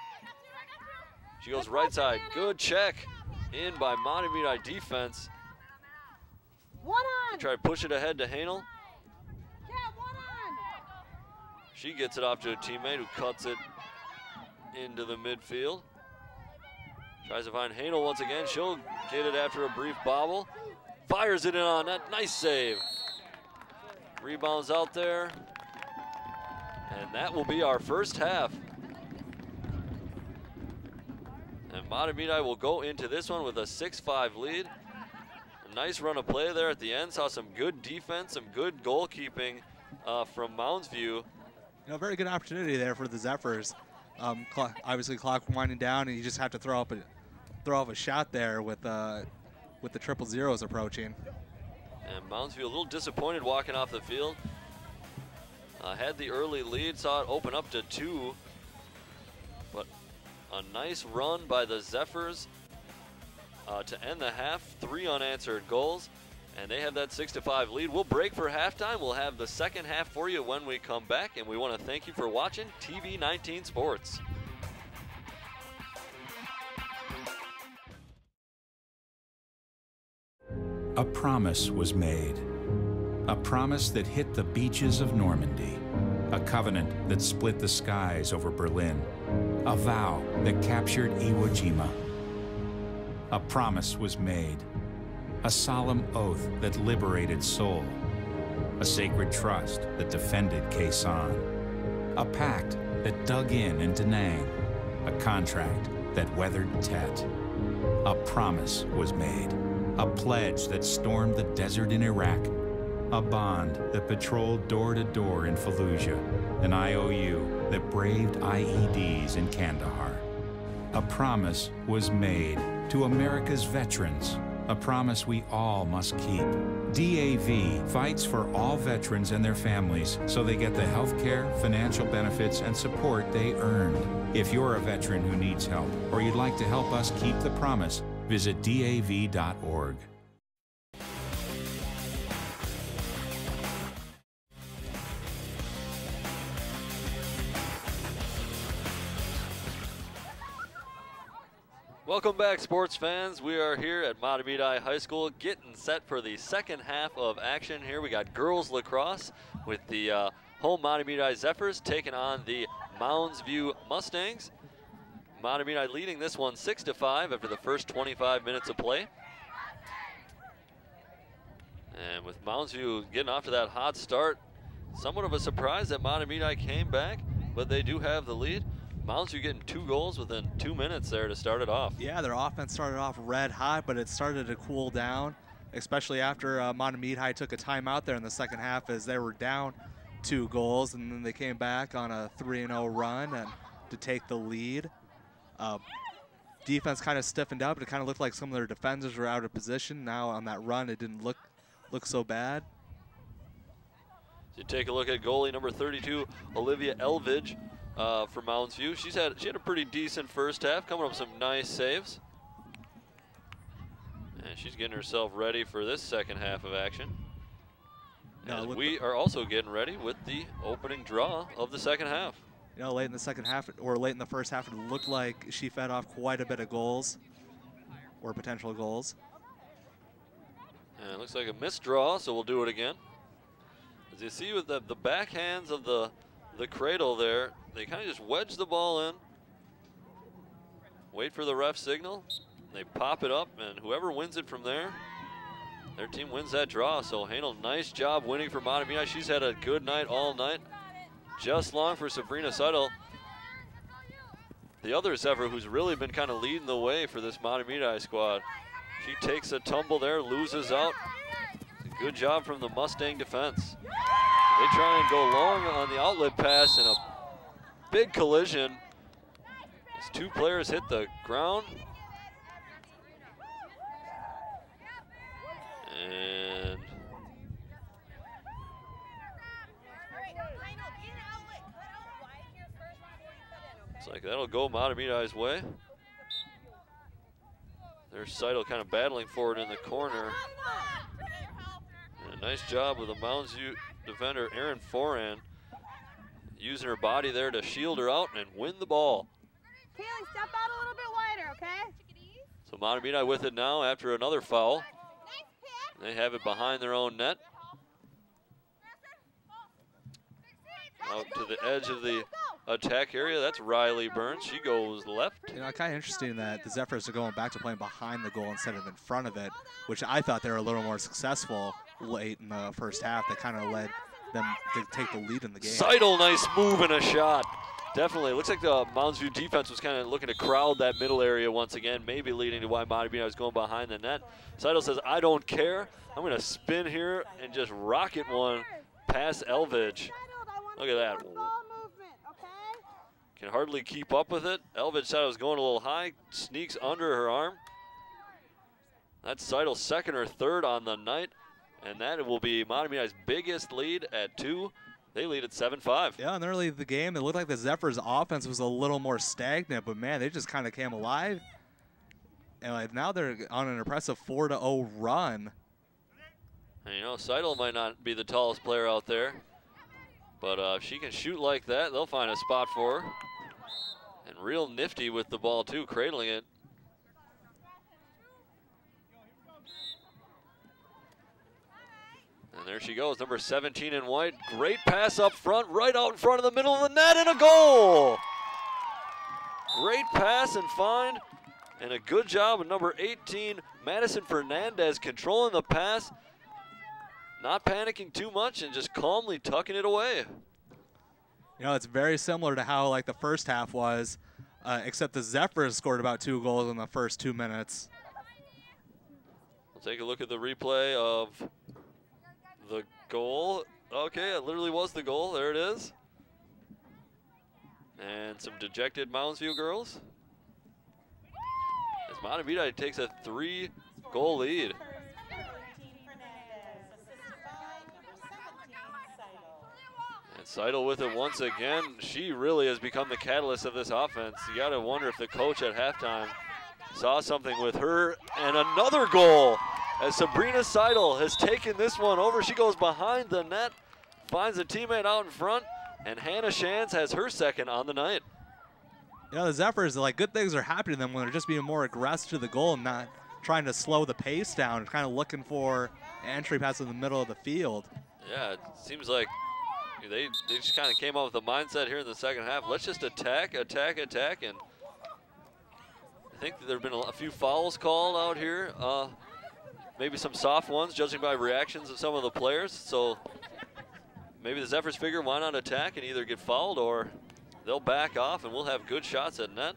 She goes right side. Good check in by Mahtomedi defense. They try to push it ahead to Hanel. She gets it off to a teammate who cuts it into the midfield. Tries to find Hanel once again. She'll get it after a brief bobble. Fires it in on net. Nice save. Rebounds out there. And that will be our first half. And Mahtomedi will go into this one with a 6-5 lead. A nice run of play there at the end. Saw some good defense, some good goalkeeping from Mounds View. You know, very good opportunity there for the Zephyrs. Obviously, clock winding down, and you just have to throw up a shot there with the 000s approaching. And Mounds View a little disappointed walking off the field. Had the early lead, saw it open up to 2. But a nice run by the Zephyrs to end the half. 3 unanswered goals, and they have that 6-5 lead. We'll break for halftime. We'll have the second half for you when we come back, and we want to thank you for watching TV 19 Sports. A promise was made. A promise that hit the beaches of Normandy. A covenant that split the skies over Berlin. A vow that captured Iwo Jima. A promise was made. A solemn oath that liberated Seoul. A sacred trust that defended Quezon. A pact that dug in Da Nang. A contract that weathered Tet. A promise was made. A pledge that stormed the desert in Iraq. A bond that patrolled door to door in Fallujah. An IOU that braved IEDs in Kandahar. A promise was made to America's veterans. A promise we all must keep. DAV fights for all veterans and their families so they get the health care, financial benefits, and support they earned. If you're a veteran who needs help or you'd like to help us keep the promise, visit DAV.org. Welcome back, sports fans. We are here at Mahtomedi High School getting set for the second half of action here. We got girls lacrosse with the home Mahtomedi Zephyrs taking on the Mounds View Mustangs. Mahtomedi leading this one 6-5 after the first 25 minutes of play. And with Mounds View getting off to that hot start, somewhat of a surprise that Mahtomedi came back, but they do have the lead. Mounds View getting 2 goals within 2 minutes there to start it off. Yeah, their offense started off red hot, but it started to cool down, especially after Mahtomedi took a timeout there in the second half as they were down 2 goals, and then they came back on a 3-0 run and to take the lead. Defense kind of stiffened up. It kind of looked like some of their defenders were out of position. Now on that run, it didn't look so bad. So you take a look at goalie number 32, Olivia Elvidge. For Mounds View. She had a pretty decent first half, coming up with some nice saves. And she's getting herself ready for this second half of action. As we are also getting ready with the opening draw of the second half. You know, late in the second half, or late in the first half, it looked like she fed off quite a bit of goals, or potential goals. And it looks like a missed draw, so we'll do it again. As you see with the backhands of the cradle there, they kind of just wedge the ball in, wait for the ref signal, they pop it up, and whoever wins it from there, their team wins that draw. So Hanel, nice job winning for Mahtomedi. She's had a good night all night. Just long for Sabrina Seidel, the other Zephyr who's really been kind of leading the way for this Mahtomedi squad. She takes a tumble there, loses out. Good job from the Mustang defense. They try and go long on the outlet pass, and a big collision as 2 players hit the ground. And it's like that'll go Mahtomedi's way. There's Seidel kind of battling for it in the corner. And a nice job with the Mounds View defender, Erin Foran, using her body there to shield her out and win the ball. Kaylee, step out a little bit wider, okay? So Mahtomedi with it now after another foul. They have it behind their own net. Out to the edge of the attack area, that's Riley Burns. She goes left. You know, kind of interesting that the Zephyrs are going back to playing behind the goal instead of in front of it, which I thought they were a little more successful late in the first half. That kind of led them to take the lead in the game. Seidel, nice move and a shot. Definitely. Looks like the Mounds View defense was kind of looking to crowd that middle area once again, maybe leading to why Mahtomedi was going behind the net. Seidel says, I don't care. I'm going to spin here and just rocket one past Elvidge. Look at that. Can hardly keep up with it. Elvidge said it was going a little high, sneaks under her arm. That's Seidel's second or third on the night, and that will be Mahtomedi's biggest lead at 2. They lead at 7-5. Yeah, in the early of the game, it looked like the Zephyrs' offense was a little more stagnant, but man, they just kind of came alive. And like now they're on an impressive 4-0 run. And you know, Seidel might not be the tallest player out there, but if she can shoot like that, they'll find a spot for her. And real nifty with the ball too, cradling it. And there she goes, number 17 in white. Great pass up front, right out in front of the middle of the net, and a goal! Great pass and find, and a good job of number 18, Madison Fernandez, controlling the pass, not panicking too much, and just calmly tucking it away. You know, it's very similar to how like the first half was. except the Zephyrs scored about 2 goals in the first 2 minutes. We'll take a look at the replay of the goal. Okay, it literally was the goal. There it is. And some dejected Mounds View girls. As Mahtomedi takes a 3-goal lead. And Seidel with it once again. She really has become the catalyst of this offense. You got to wonder if the coach at halftime saw something with her. And another goal as Sabrina Seidel has taken this one over. She goes behind the net, finds a teammate out in front, and Hannah Shands has her second on the night. You know, the Zephyrs, like, good things are happening to them when they're just being more aggressive to the goal and not trying to slow the pace down, kind of looking for entry pass in the middle of the field. Yeah, it seems like they just kind of came up with the mindset here in the second half. Let's just attack, attack, attack. And I think there have been a few fouls called out here. Maybe some soft ones, judging by reactions of some of the players. So maybe the Zephyrs figure why not attack and either get fouled or they'll back off and we'll have good shots at net.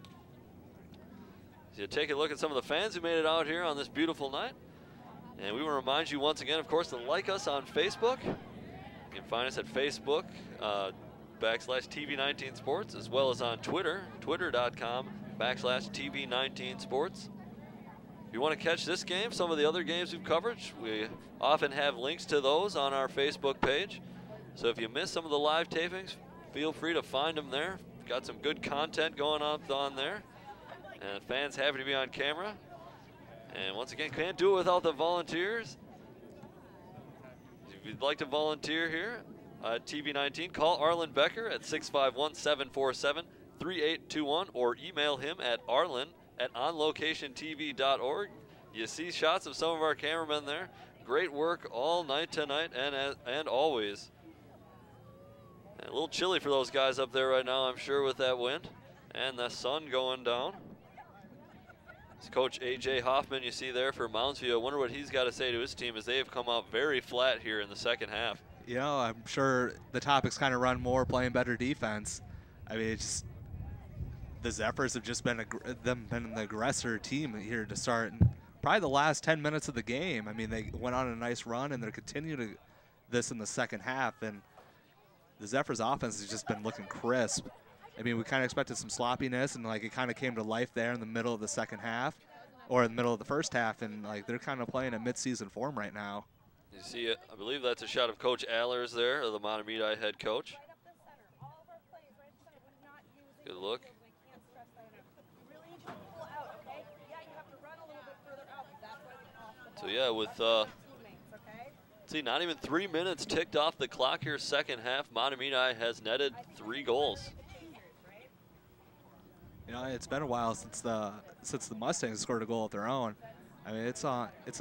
So you take a look at some of the fans who made it out here on this beautiful night. And we want to remind you once again, of course, to like us on Facebook. You can find us at Facebook /TV19 Sports, as well as on Twitter, twitter.com /TV19 Sports. If you want to catch this game, some of the other games we've covered, we often have links to those on our Facebook page. So if you miss some of the live tapings, feel free to find them there. Got some good content going on there. And fans happy to be on camera. And once again, can't do it without the volunteers. If you'd like to volunteer here at TV19, call Arlen Becker at 651-747-3821 or email him at arlen@onlocationtv.org. You see shots of some of our cameramen there. Great work all night tonight and always. And a little chilly for those guys up there right now, I'm sure, with that wind and the sun going down. It's Coach A.J. Hoffman you see there for Mounds View. I wonder what he's got to say to his team as they have come out very flat here in the second half. You know, I'm sure the topics kind of run more playing better defense. I mean, it's the Zephyrs have just been an aggressor team here to start. And probably the last 10 minutes of the game. I mean, they went on a nice run, and they're continuing this in the second half. And the Zephyrs offense has just been looking crisp. I mean, we kind of expected some sloppiness, and like it kind of came to life there in the middle of the second half, or in the middle of the first half, and like they're kind of playing a mid-season form right now. You see it. I believe that's a shot of Coach Allers there, the Mahtomedi head coach. Good look. So yeah, with see, not even 3 minutes ticked off the clock here, second half. Mahtomedi has netted 3 goals. You know, it's been a while since the Mustangs scored a goal of their own. I mean, it's that's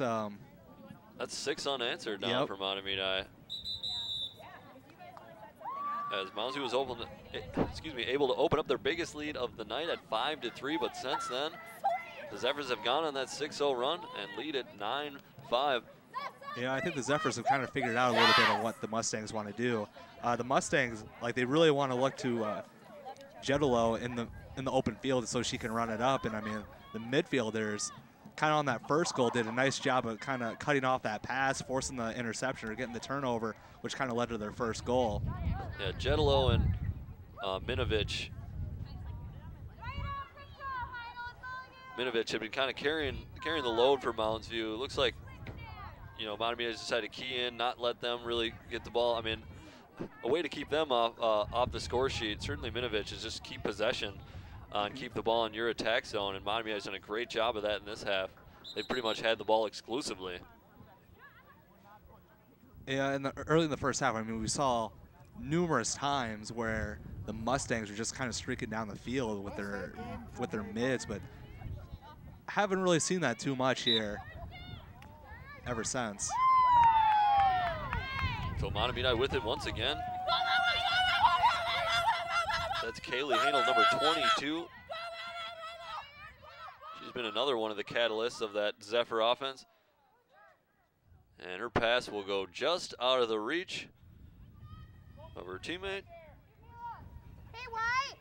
6 unanswered now for Mahtomedi. As Mounds View was able to open up their biggest lead of the night at 5-3, but since then, the Zephyrs have gone on that 6-0 run and lead at 9-5. Yeah, I think the Zephyrs have kind of figured out a little bit on what the Mustangs want to do. The Mustangs, like, they really want to look to Jedelo in the open field so she can run it up. And I mean, the midfielders kind of on that first goal did a nice job of kind of cutting off that pass, forcing the interception or getting the turnover, which kind of led to their first goal. Yeah, Jedelo and Minovich had been kind of carrying the load for Mounds View. It looks like, you know, Mahtomedi has decided to key in, not let them really get the ball. I mean, a way to keep them off the score sheet, certainly Minovich, is just keep possession and keep the ball in your attack zone, and Mahtomedi has done a great job of that in this half. They pretty much had the ball exclusively. Yeah, early in the first half, I mean, we saw numerous times where the Mustangs were just kind of streaking down the field with their mids, but haven't really seen that too much here ever since. So Mahtomedi with it once again. That's Kaylee Hanel, number 22. She's been another one of the catalysts of that Zephyr offense. And her pass will go just out of the reach of her teammate. Hey, White!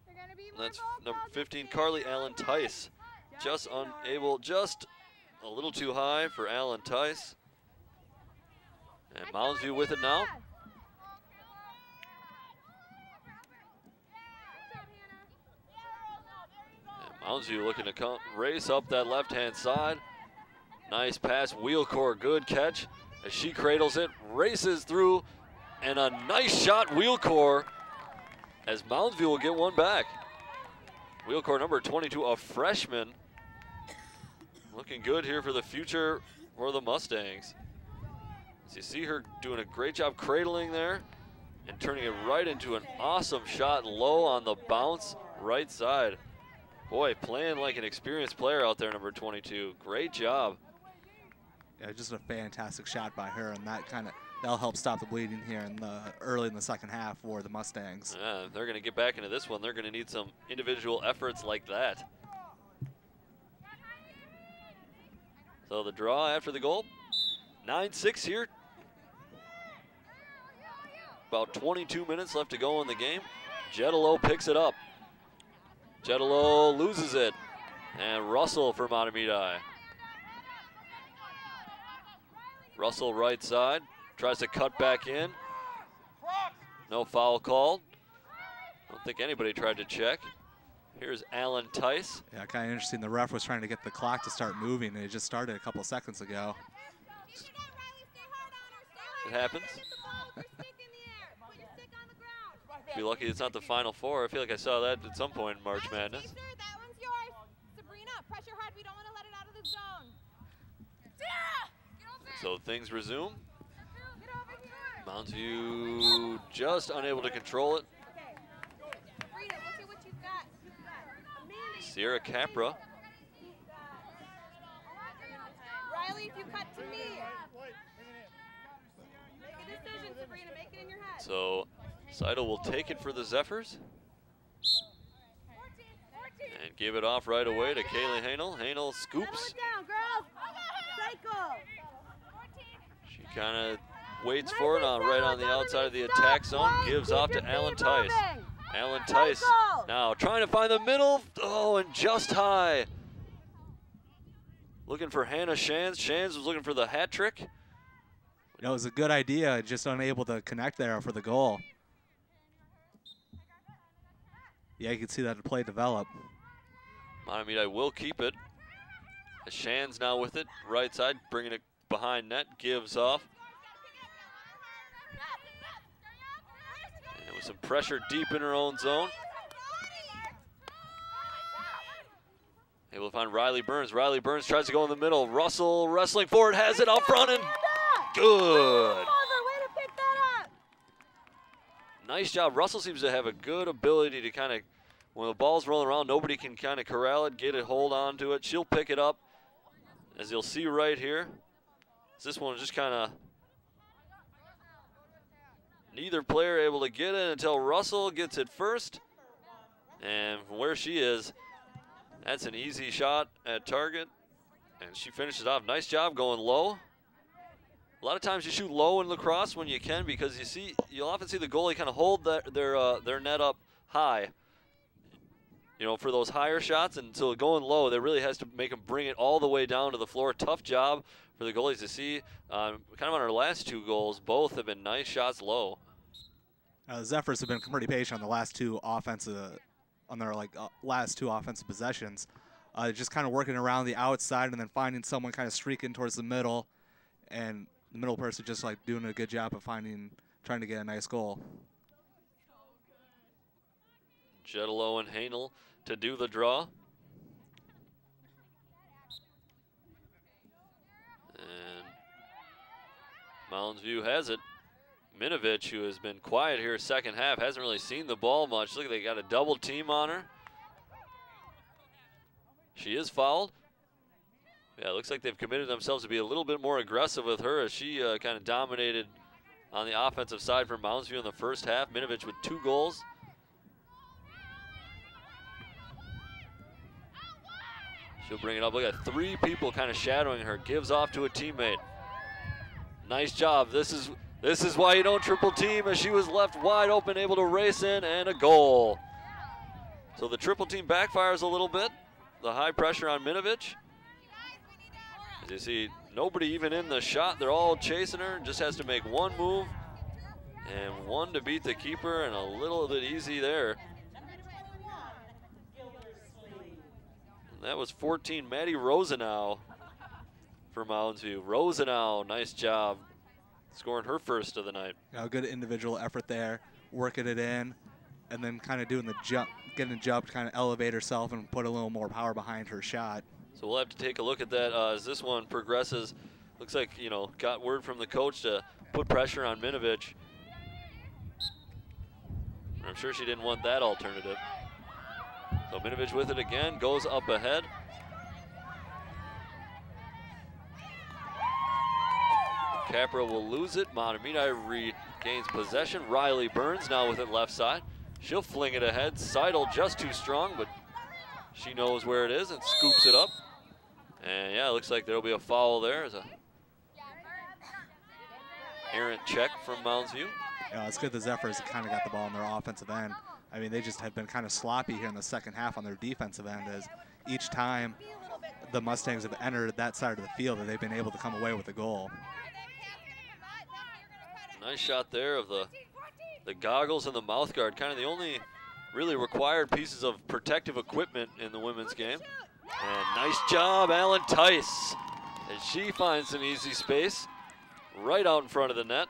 You're gonna be That's number 15, Carly Allen Tice. Just unable, just a little too high for Allen Tice. And Mounds View with it now. And Mounds View looking to race up that left-hand side. Nice pass, Wheelcore, good catch. As she cradles it, races through, and a nice shot, Wheelcore, as Mounds View will get one back. Wheelcore number 22, a freshman. Looking good here for the future for the Mustangs. As you see her doing a great job cradling there and turning it right into an awesome shot low on the bounce right side. Boy, playing like an experienced player out there, number 22. Great job. Yeah, just a fantastic shot by her, and that'll help stop the bleeding here early in the second half for the Mustangs. Yeah, they're going to get back into this one. They're going to need some individual efforts like that. So the draw after the goal, 9-6 here. About 22 minutes left to go in the game. Jetalo picks it up. Jetalo loses it, and Russell for Mahtomedi. Russell right side, tries to cut back in. No foul called. Don't think anybody tried to check. Here's Allen Tice. Yeah, kind of interesting. The ref was trying to get the clock to start moving, and it just started a couple seconds ago. It happens. Be lucky it's not the Final Four. I feel like I saw that at some point in March Madness. That one's yours. Sabrina, pressure hard. We don't want to let it out of the zone. So things resume. Mounds View just unable to control it. Sierra Capra. Riley, if you cut to me. Make a decision, Sabrina. Make it in your head. So Seidel will take it for the Zephyrs. And give it off right away to Kaylee Hanel. Hanel scoops. Down, girls. Cycle. She kind of waits for it right on the outside of the attack zone. Gives off to Allen Tice. Allen Tice now trying to find the middle. Oh, and just high. Looking for Hannah Shands. Shands was looking for the hat trick. It was a good idea, just unable to connect there for the goal. Yeah, you can see that play develop. Mahtomedi will keep it. Shands now with it, right side, bringing it behind net, gives off. And with some pressure deep in her own zone. Able to find Riley Burns. Riley Burns tries to go in the middle. Russell wrestling forward, has it out front, and good. Nice job. Russell seems to have a good ability to kind of, when the ball's rolling around, nobody can kind of corral it, get it, hold on to it. She'll pick it up, as you'll see right here. This one is just kind of neither player able to get it until Russell gets it first. And from where she is, that's an easy shot at target. And she finishes off. Nice job going low. A lot of times you shoot low in lacrosse when you can, because you'll often see the goalie kind of hold their net up high, you know, for those higher shots. And so going low, that really has to make them bring it all the way down to the floor. Tough job for the goalies to see. Kind of on our last two goals, both have been nice shots low. The Zephyrs have been pretty patient on the last two last two offensive possessions. Just kind of working around the outside and then finding someone kind of streaking towards the middle, and the middle person just like doing a good job of trying to get a nice goal. Jetalo and Hanel to do the draw. And Mounds View has it. Minovich, who has been quiet here second half, hasn't really seen the ball much. Look, they got a double team on her. She is fouled. Yeah, it looks like they've committed themselves to be a little bit more aggressive with her, as she kind of dominated on the offensive side for Mounds View in the first half. Minovich with 2 goals. She'll bring it up. Look at 3 people kind of shadowing her. Gives off to a teammate. Nice job. This is why you don't triple team, as she was left wide open, able to race in, and a goal. So the triple team backfires a little bit. The high pressure on Minovich. As you see, nobody even in the shot. They're all chasing her. Just has to make one move and one to beat the keeper, and a little bit easy there. And that was 14, Maddie Rosenau for Mounds View. Rosenau, nice job scoring her first of the night. A good individual effort there, working it in, and then kind of doing the jump, getting a jump to kind of elevate herself and put a little more power behind her shot. So we'll have to take a look at that as this one progresses. Looks like, you know, got word from the coach to put pressure on Minovich. I'm sure she didn't want that alternative. So Minovich with it again, goes up ahead. Capra will lose it. Mahtomedi regains possession. Riley Burns now with it left side. She'll fling it ahead. Seidel just too strong, but she knows where it is and scoops it up. And yeah, it looks like there'll be a foul there. As a errant check from Mounds View. Yeah, it's good the Zephyrs kind of got the ball in their offensive end. I mean, they just have been kind of sloppy here in the second half on their defensive end, as each time the Mustangs have entered that side of the field that they've been able to come away with a goal. Nice shot there of the goggles and the mouth guard, kind of the only really required pieces of protective equipment in the women's game. And nice job, Alan Tice, as she finds some easy space right out in front of the net.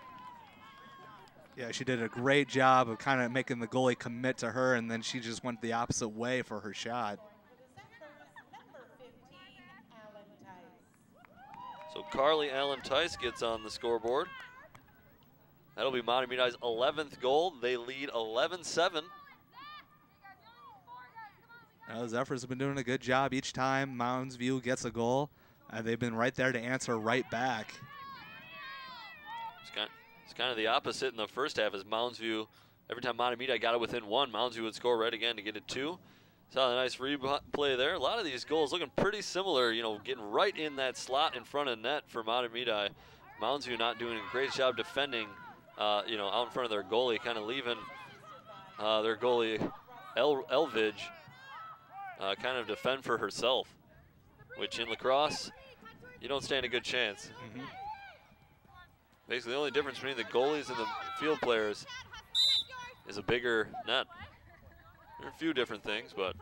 Yeah, she did a great job of kind of making the goalie commit to her, and then she just went the opposite way for her shot. So Carly Allen Tice gets on the scoreboard. That'll be Mahtomedi's 11th goal. They lead 11-7. The Zephyrs have been doing a good job each time Mounds View gets a goal. They've been right there to answer right back. It's kind of the opposite in the first half as Mounds View, every time Mahtomedi got it within one, Mounds View would score right again to get it 2. Saw a nice replay there. A lot of these goals looking pretty similar, you know, getting right in that slot in front of net for Mahtomedi. Mounds View not doing a great job defending, you know, out in front of their goalie, kind of leaving their goalie, Elvidge, kind of defend for herself, which in lacrosse, you don't stand a good chance. Basically, the only difference between the goalies and the field players is a bigger net. There are a few different things, but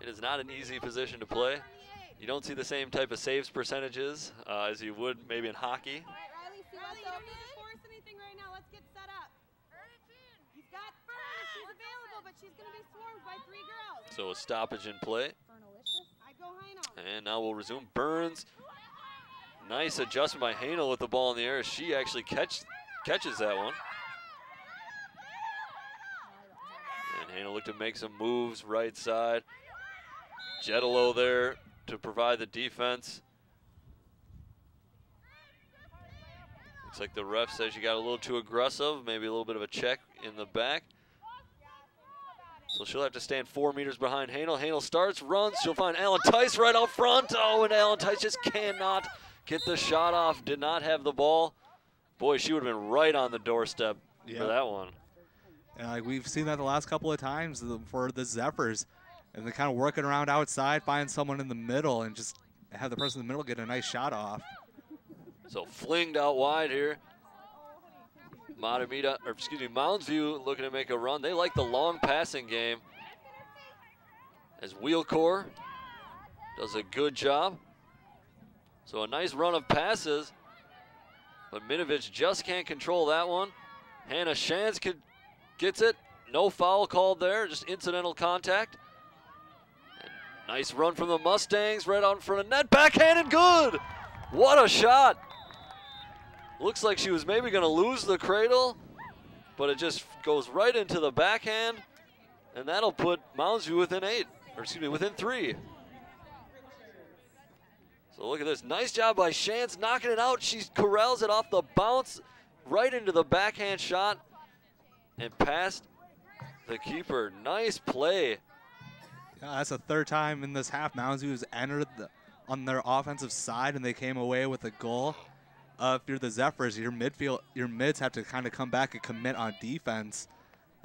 it is not an easy position to play. You don't see the same type of saves percentages as you would maybe in hockey. All right, Riley, see what's open. You don't need to force anything right now. Let's get set up. He's got Fern. She's available, but she's going to be swarmed by 3 girls. So a stoppage in play. I go Heino. And now we'll resume. Burns. Nice adjustment by Hanel with the ball in the air. She actually catches that one. And Hanel looked to make some moves right side. Jetalo there to provide the defense. Looks like the ref says you got a little too aggressive, maybe a little bit of a check in the back. So she'll have to stand 4 meters behind Hanel. Hanel starts, runs, she'll find Alan Tice right out front. Oh, and Alan Tice just cannot get the shot off, did not have the ball. Boy, she would have been right on the doorstep for that one. And we've seen that the last couple of times for the Zephyrs. And they're kind of working around outside, find someone in the middle, and just have the person in the middle get a nice shot off. So flinged out wide here. Mounds View looking to make a run. They like the long passing game. As Wheelcore does a good job. So a nice run of passes, but Minovich just can't control that one. Hannah Shans gets it. No foul called there, just incidental contact. And nice run from the Mustangs right out in front of net. Backhanded good. What a shot. Looks like she was maybe going to lose the cradle, but it just goes right into the backhand, and that'll put Mounds View within 8, or excuse me, within 3. So look at this, nice job by Shantz knocking it out. She corrals it off the bounce right into the backhand shot and past the keeper. Nice play. Yeah, that's the 3rd time in this half Mounds View has entered on their offensive side and they came away with a goal. If you're the Zephyrs, your mids have to kind of come back and commit on defense.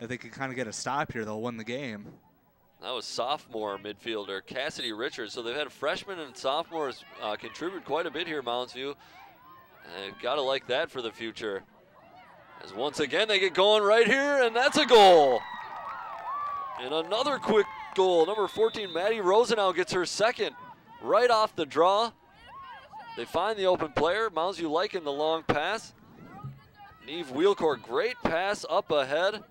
if they can kind of get a stop here, they'll win the game. That was sophomore midfielder Cassidy Richards. So they've had freshmen and sophomores contribute quite a bit here, Mounds View. Gotta like that for the future. As once again they get going right here, and that's a goal. And another quick goal. Number 14, Maddie Rosenau gets her second right off the draw. They find the open player. Mounds View liking the long pass. Neve Wheelcourt, great pass up ahead.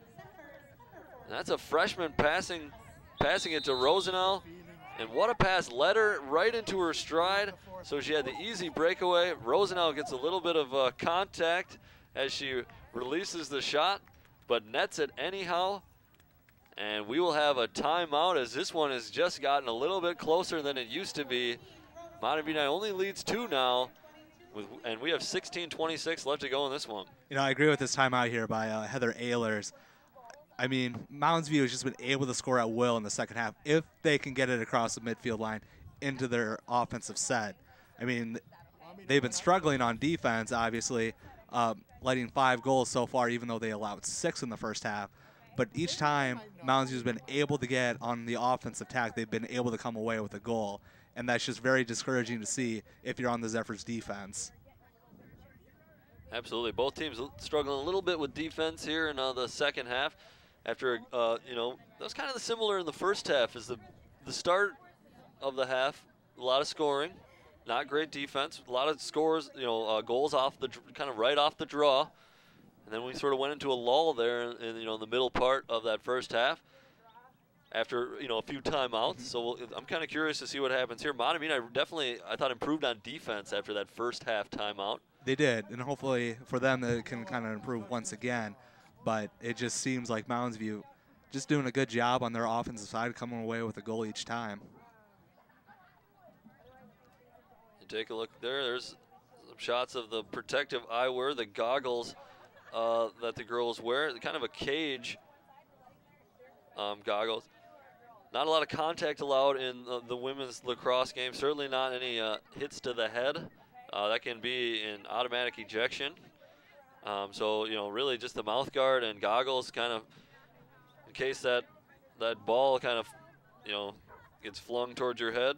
That's a freshman passing it to Rosenau. And what a pass, led her right into her stride. So she had the easy breakaway. Rosenau gets a little bit of contact as she releases the shot, but nets it anyhow. And we will have a timeout as this one has just gotten a little bit closer than it used to be. Mahtomedi only leads 2 now, and we have 16:26 left to go in this one. You know, I agree with this timeout here by Heather Ehlers. I mean, Mounds View has just been able to score at will in the second half if they can get it across the midfield line into their offensive set. I mean, they've been struggling on defense, obviously, letting 5 goals so far, even though they allowed 6 in the first half. But each time Mounds View has been able to get on the offensive attack, they've been able to come away with a goal. And that's just very discouraging to see if you're on the Zephyrs defense. Absolutely. Both teams struggling a little bit with defense here in the second half. After, you know, that was kind of similar in the first half. Is the start of the half, a lot of scoring, not great defense, a lot of scores, you know, goals off the kind of right off the draw. And then we sort of went into a lull there in you know, the middle part of that first half after, you know, a few timeouts. So I'm kind of curious to see what happens here. Mahtomedi, I thought, improved on defense after that first half timeout. They did, and hopefully for them they can kind of improve once again. But it just seems like Mounds View just doing a good job on their offensive side, coming away with a goal each time. You take a look there. There's some shots of the protective eyewear, the goggles that the girls wear, kind of a cage goggles. Not a lot of contact allowed in the women's lacrosse game. Certainly not any hits to the head. That can be an automatic ejection. So, you know, really just the mouth guard and goggles kind of in case that ball kind of, you know, gets flung towards your head.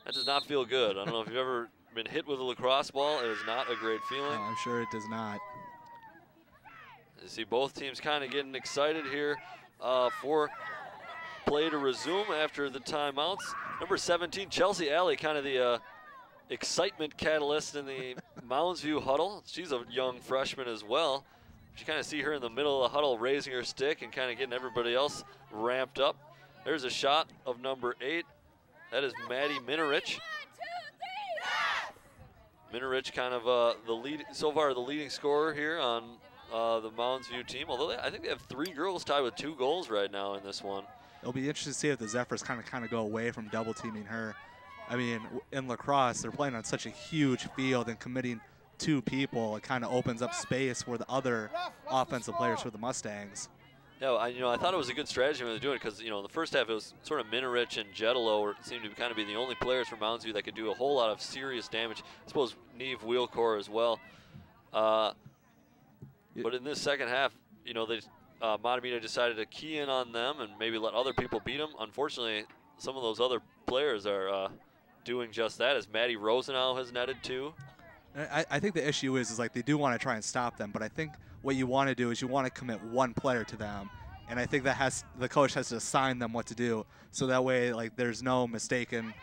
That does not feel good. I don't know if you've ever been hit with a lacrosse ball. It is not a great feeling. I'm sure it does not. You see both teams kind of getting excited here for play to resume after the timeouts. Number 17, Chelsea Alley, kind of the excitement catalyst in the Mounds View huddle. She's a young freshman as well. You kind of see her in the middle of the huddle raising her stick and kind of getting everybody else ramped up. There's a shot of number 8. That is Maddie Minerich. Minerich kind of the lead so far, the leading scorer here on the Mounds View team. Although I think they have 3 girls tied with 2 goals right now in this one. It'll be interesting to see if the Zephyrs kind of go away from double teaming her. I mean, in lacrosse, they're playing on such a huge field, and committing 2 people, it kind of opens up space for the other offensive players for the Mustangs. Yeah, I thought it was a good strategy when they were doing it because, you know, the first half it was sort of Minerich and Jetalo seemed to kind of be the only players from Mounds View that could do a whole lot of serious damage. I suppose Neve Wheelcore as well. But in this second half, you know, Mahtomedi decided to key in on them and maybe let other people beat them. Unfortunately, some of those other players are doing just that, as Maddie Rosenau has netted 2. I think the issue is like they do want to try and stop them, but I think what you want to do is you want to commit 1 player to them, and I think that the coach has to assign them what to do, so that way like there's no mistaken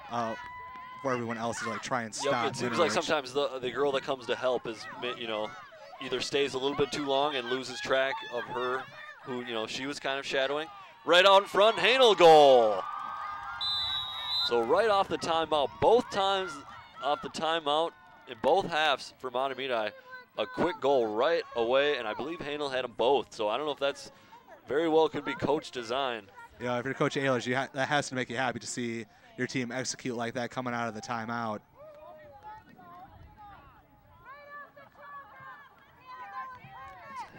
for everyone else to like try and stop. Yep, it seems like sometimes the girl that comes to help is, you know, either stays a little bit too long and loses track of her, who, you know, she was kind of shadowing. Right out in front, Hanel goal. So right off the timeout, both times off the timeout in both halves for Mahtomedi, a quick goal right away, and I believe Hanel had them both. So I don't know if that's very well could be coach design. Yeah, if you're Coach Ehlers, that has to make you happy to see your team execute like that coming out of the timeout.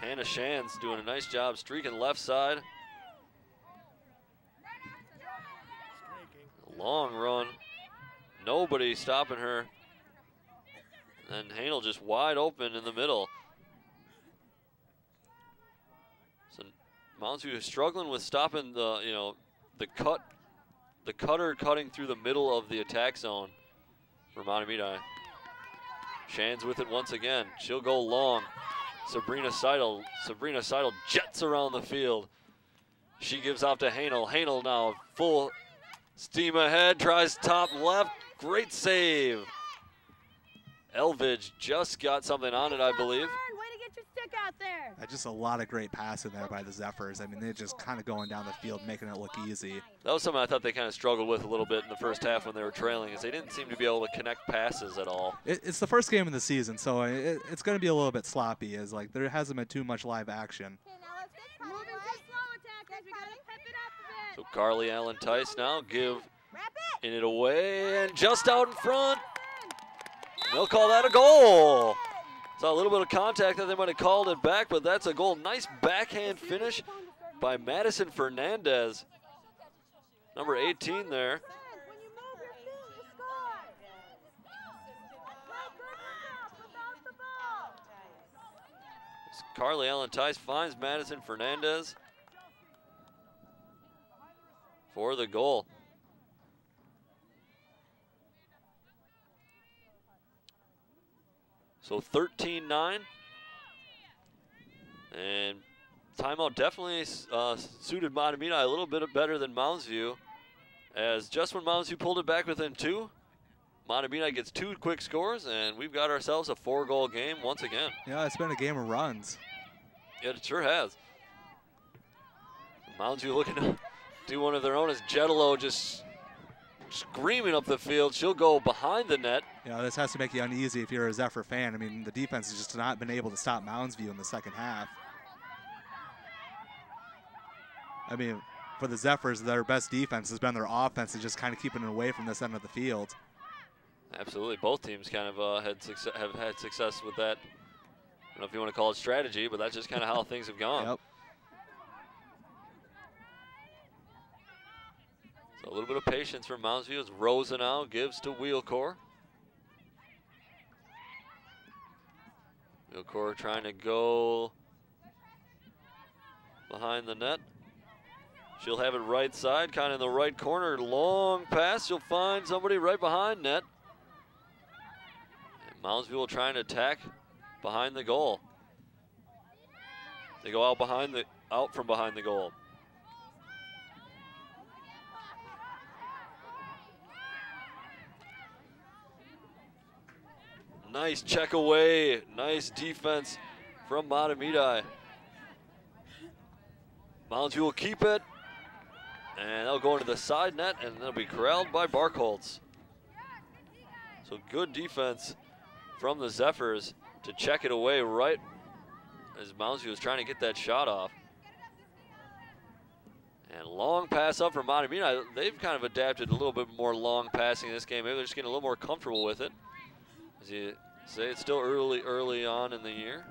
Hannah Shands doing a nice job streaking left side. Long run, nobody stopping her. And Hanel just wide open in the middle. Mounds View is struggling with stopping the, the cutter cutting through the middle of the attack zone for Mahtomedi. Shands with it once again. She'll go long. Sabrina Seidel jets around the field. She gives off to Hanel. Hanel now full steam ahead, tries top left. Great save. Elvidge just got something on it, I believe. Way to get your stick out there. Just a lot of great passing there by the Zephyrs. I mean, they're just kind of going down the field, making it look easy. That was something I thought they kind of struggled with a little bit in the first half when they were trailing, is they didn't seem to be able to connect passes at all. It's the first game of the season, so it's going to be a little bit sloppy, as like there hasn't been too much live action. Okay, now let's get moving too slow, attackers. We gotta pep it up a bit. So Carly Allen Tice now give it away, and just out in front. And they'll call that a goal. Saw a little bit of contact that they might have called it back, but that's a goal. Nice backhand finish by Madison Fernandez. Number 18 there. When you move your feet, you score. Without the ball. Carly Allen Tice finds Madison Fernandez for the goal. So 13-9, and timeout definitely suited Mahtomedi a little bit better than Mounds View, as just when Mounds View pulled it back within 2, Mahtomedi gets 2 quick scores, and we've got ourselves a 4-goal game once again. Yeah, it's been a game of runs. Yeah, it sure has. Mounds View looking to do one of their own as Jetalo just screaming up the field. She'll go behind the net. Yeah, this has to make you uneasy if you're a Zephyr fan. I mean, the defense has just not been able to stop Mounds View in the second half. I mean, for the Zephyrs, their best defense has been their offense and just kind of keeping it away from this end of the field. Absolutely, both teams kind of have had success with that. I don't know if you want to call it strategy, but that's just kind of how things have gone. Yep. So a little bit of patience from Mounds View as Rosa now gives to Wheelcore. Wheelcore trying to go behind the net. She'll have it right side, kind of in the right corner. Long pass. She'll find somebody right behind net. And Mounds View will try and attack behind the goal. They go out from behind the goal. Nice check away. Nice defense from Mahtomedi. Mounds View will keep it. And they'll go into the side net, and they'll be corralled by Barkholtz. So good defense from the Zephyrs to check it away right as Mounds View was trying to get that shot off. And long pass up from Mahtomedi. They've kind of adapted a little bit more long passing in this game. Maybe they're just getting a little more comfortable with it. As you say, it's still early on in the year.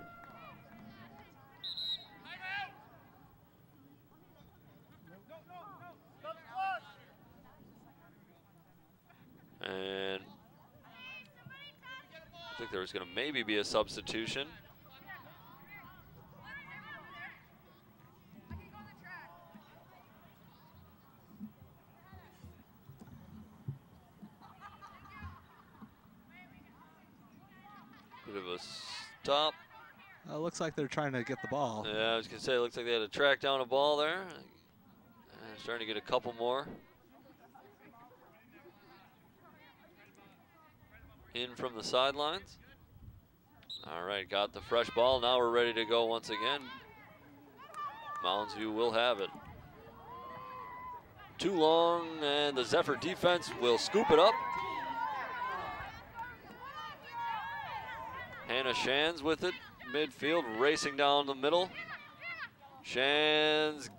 And I think there was going to maybe be a substitution. Bit of a stop. Looks like they're trying to get the ball. Yeah, I was going to say, it looks like they had to track down a ball there. Starting to get a couple more in from the sidelines. All right, got the fresh ball. Now we're ready to go once again. Mounds View will have it. Too long, and the Zephyr defense will scoop it up. Hannah Shands with it, midfield, racing down the middle. Shands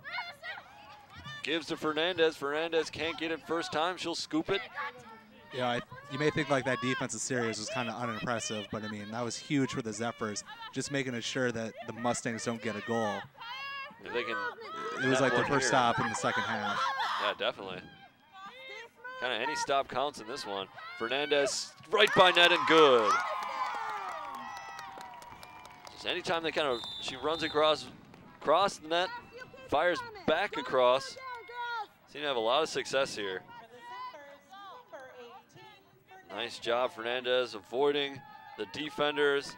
gives to Fernandez. Fernandez can't get it first time. She'll scoop it. Yeah, you may think like that defensive series was kind of unimpressive, but I mean, that was huge for the Zephyrs, just making sure that the Mustangs don't get a goal. If they can, it was like their first stop in the second half. Yeah, definitely. Kind of any stop counts in this one. Fernandez right by net and good. Just anytime they she runs across the net, fires back across. Seem to have a lot of success here. Nice job, Fernandez, avoiding the defenders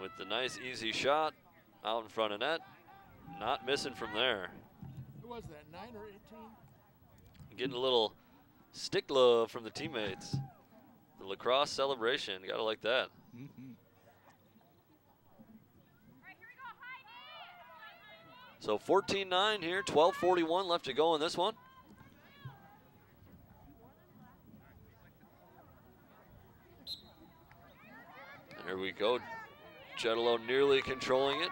with the nice easy shot out in front of net. Not missing from there. Who was that, 9 or 18? Getting a little stick love from the teammates. The lacrosse celebration, gotta like that. So 14-9 here, 12:41 left to go in this one. There we go. Jetalo nearly controlling it,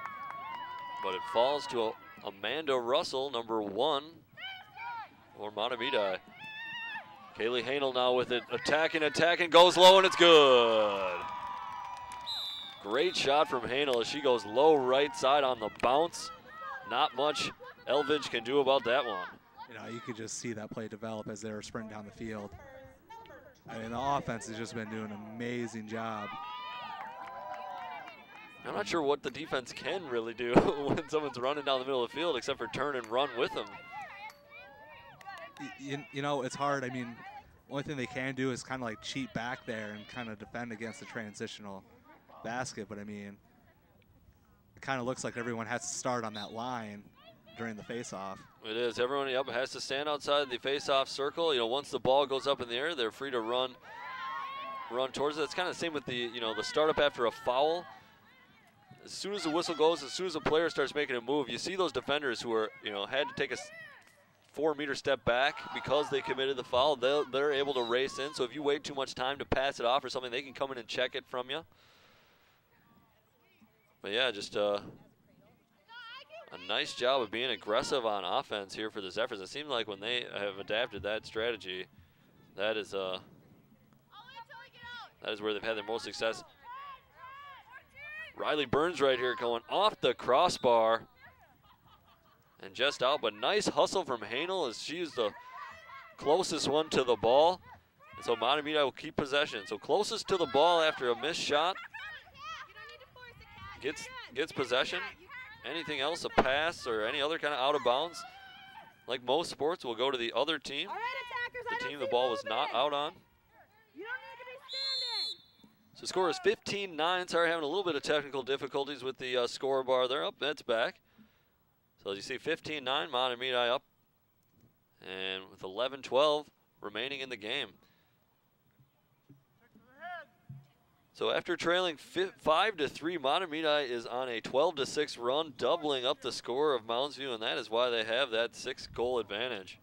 but it falls to Amanda Russell, number 1 for Mahtomedi. Kaylee Hanel now with it, attacking, goes low, and it's good. Great shot from Hanel as she goes low right side on the bounce. Not much Elvidge can do about that one. You know, you could just see that play develop as they were sprinting down the field. I mean, the offense has just been doing an amazing job. I'm not sure what the defense can really do when someone's running down the middle of the field except for turn and run with them. You know, it's hard. I mean, only thing they can do is kind of like cheat back there and kind of defend against the transitional basket. But I mean, it kind of looks like everyone has to start on that line during the face-off. It is. Everyone has to stand outside the face-off circle. You know, once the ball goes up in the air, they're free to run towards it. It's kind of the same with the the startup after a foul. As soon as the whistle goes, as soon as a player starts making a move, you see those defenders who are had to take a 4-meter step back because they committed the foul. They're able to race in. So if you wait too much time to pass it off or something, they can come in and check it from you. But yeah, just a nice job of being aggressive on offense here for the Zephyrs. It seems like when they have adapted that strategy, that is where they've had their most success. Riley Burns right here going off the crossbar and just out, but nice hustle from Hanel as she is the closest one to the ball. And so Mahtomedi will keep possession. So closest to the ball after a missed shot. Gets possession. Anything else, a pass or any other kind of out of bounds, like most sports, will go to the other team. The team the ball was not out on. So the score is 15-9. Sorry, having a little bit of technical difficulties with the score bar there. Up, that's back. So as you see, 15-9, Mahtomedi up. And with 11-12 remaining in the game. So after trailing 5-3, Mahtomedi is on a 12-6 run, doubling up the score of Mounds View, and that is why they have that 6-goal advantage.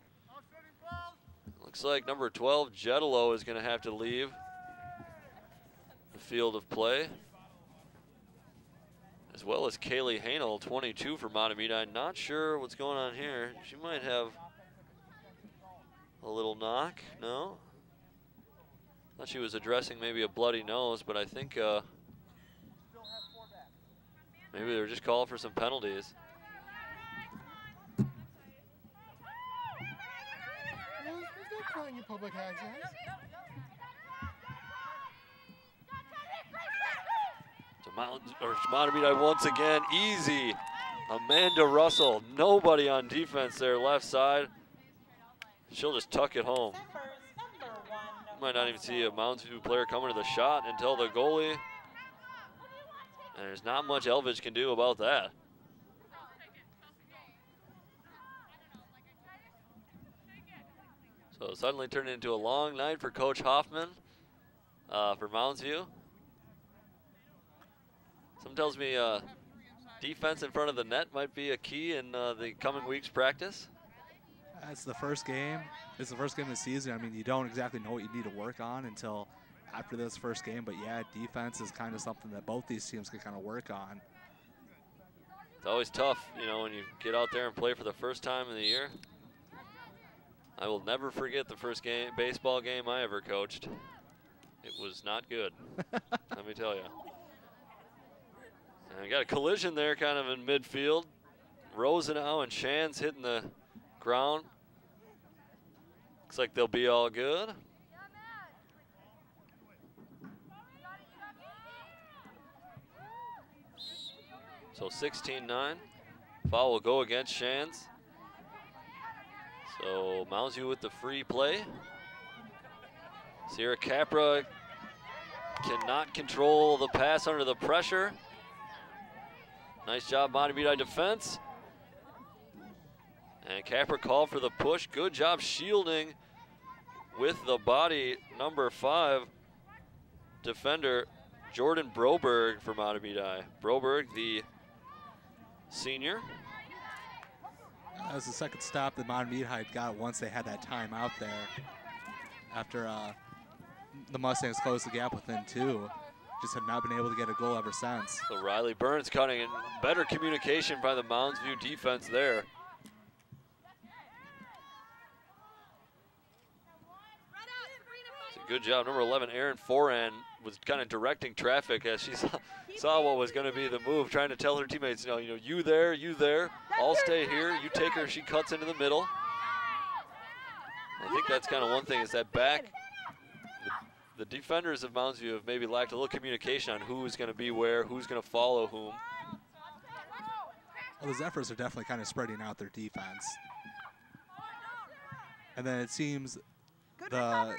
Looks like number 12, Jetalo, is going to have to leave the field of play, as well as Kaylee Hanel, 22 for Mahtomedi. Not sure what's going on here. She might have a little knock. No? Thought she was addressing maybe a bloody nose, but I think maybe they were just calling for some penalties. Public access. So Mahtomedi once again, easy. Amanda Russell, nobody on defense there, left side. She'll just tuck it home. Might not even see a Mounds View player coming to the shot until the goalie. And there's not much Elvidge can do about that. So suddenly turned into a long night for Coach Hoffman for Mounds View. Something tells me defense in front of the net might be a key in the coming week's practice. It's the first game. It's the first game of the season. I mean, you don't exactly know what you need to work on until after this first game. But yeah, defense is kind of something that both these teams can kind of work on. It's always tough, you know, when you get out there and play for the first time in the year. I will never forget the first baseball game I ever coached. It was not good, let me tell you. And I got a collision there kind of in midfield. Rosenau and Shands hitting the ground. Looks like they'll be all good. So 16-9. foul will go against Shands. So Mounds View with the free play. Sierra Capra cannot control the pass under the pressure. Nice job, Mahtomedi defense. And Capra called for the push. Good job shielding with the body, number 5 defender, Jordan Broberg for Mahtomedi. Broberg, the senior. That was the second stop that Mahtomedi got once they had that time out there. After the Mustangs closed the gap within 2. Just have not been able to get a goal ever since. So Riley Burns cutting in. Better communication by the Mounds View defense there. It's a good job. Number 11, Erin Foran, was kind of directing traffic as she saw what was going to be the move, trying to tell her teammates, you there, I'll stay here, you take her, she cuts into the middle. I think that's kind of one thing, is that back, the defenders of Mounds View have maybe lacked a little communication on who's going to be where, who's going to follow whom. Well, the Zephyrs are definitely kind of spreading out their defense. And then it seems the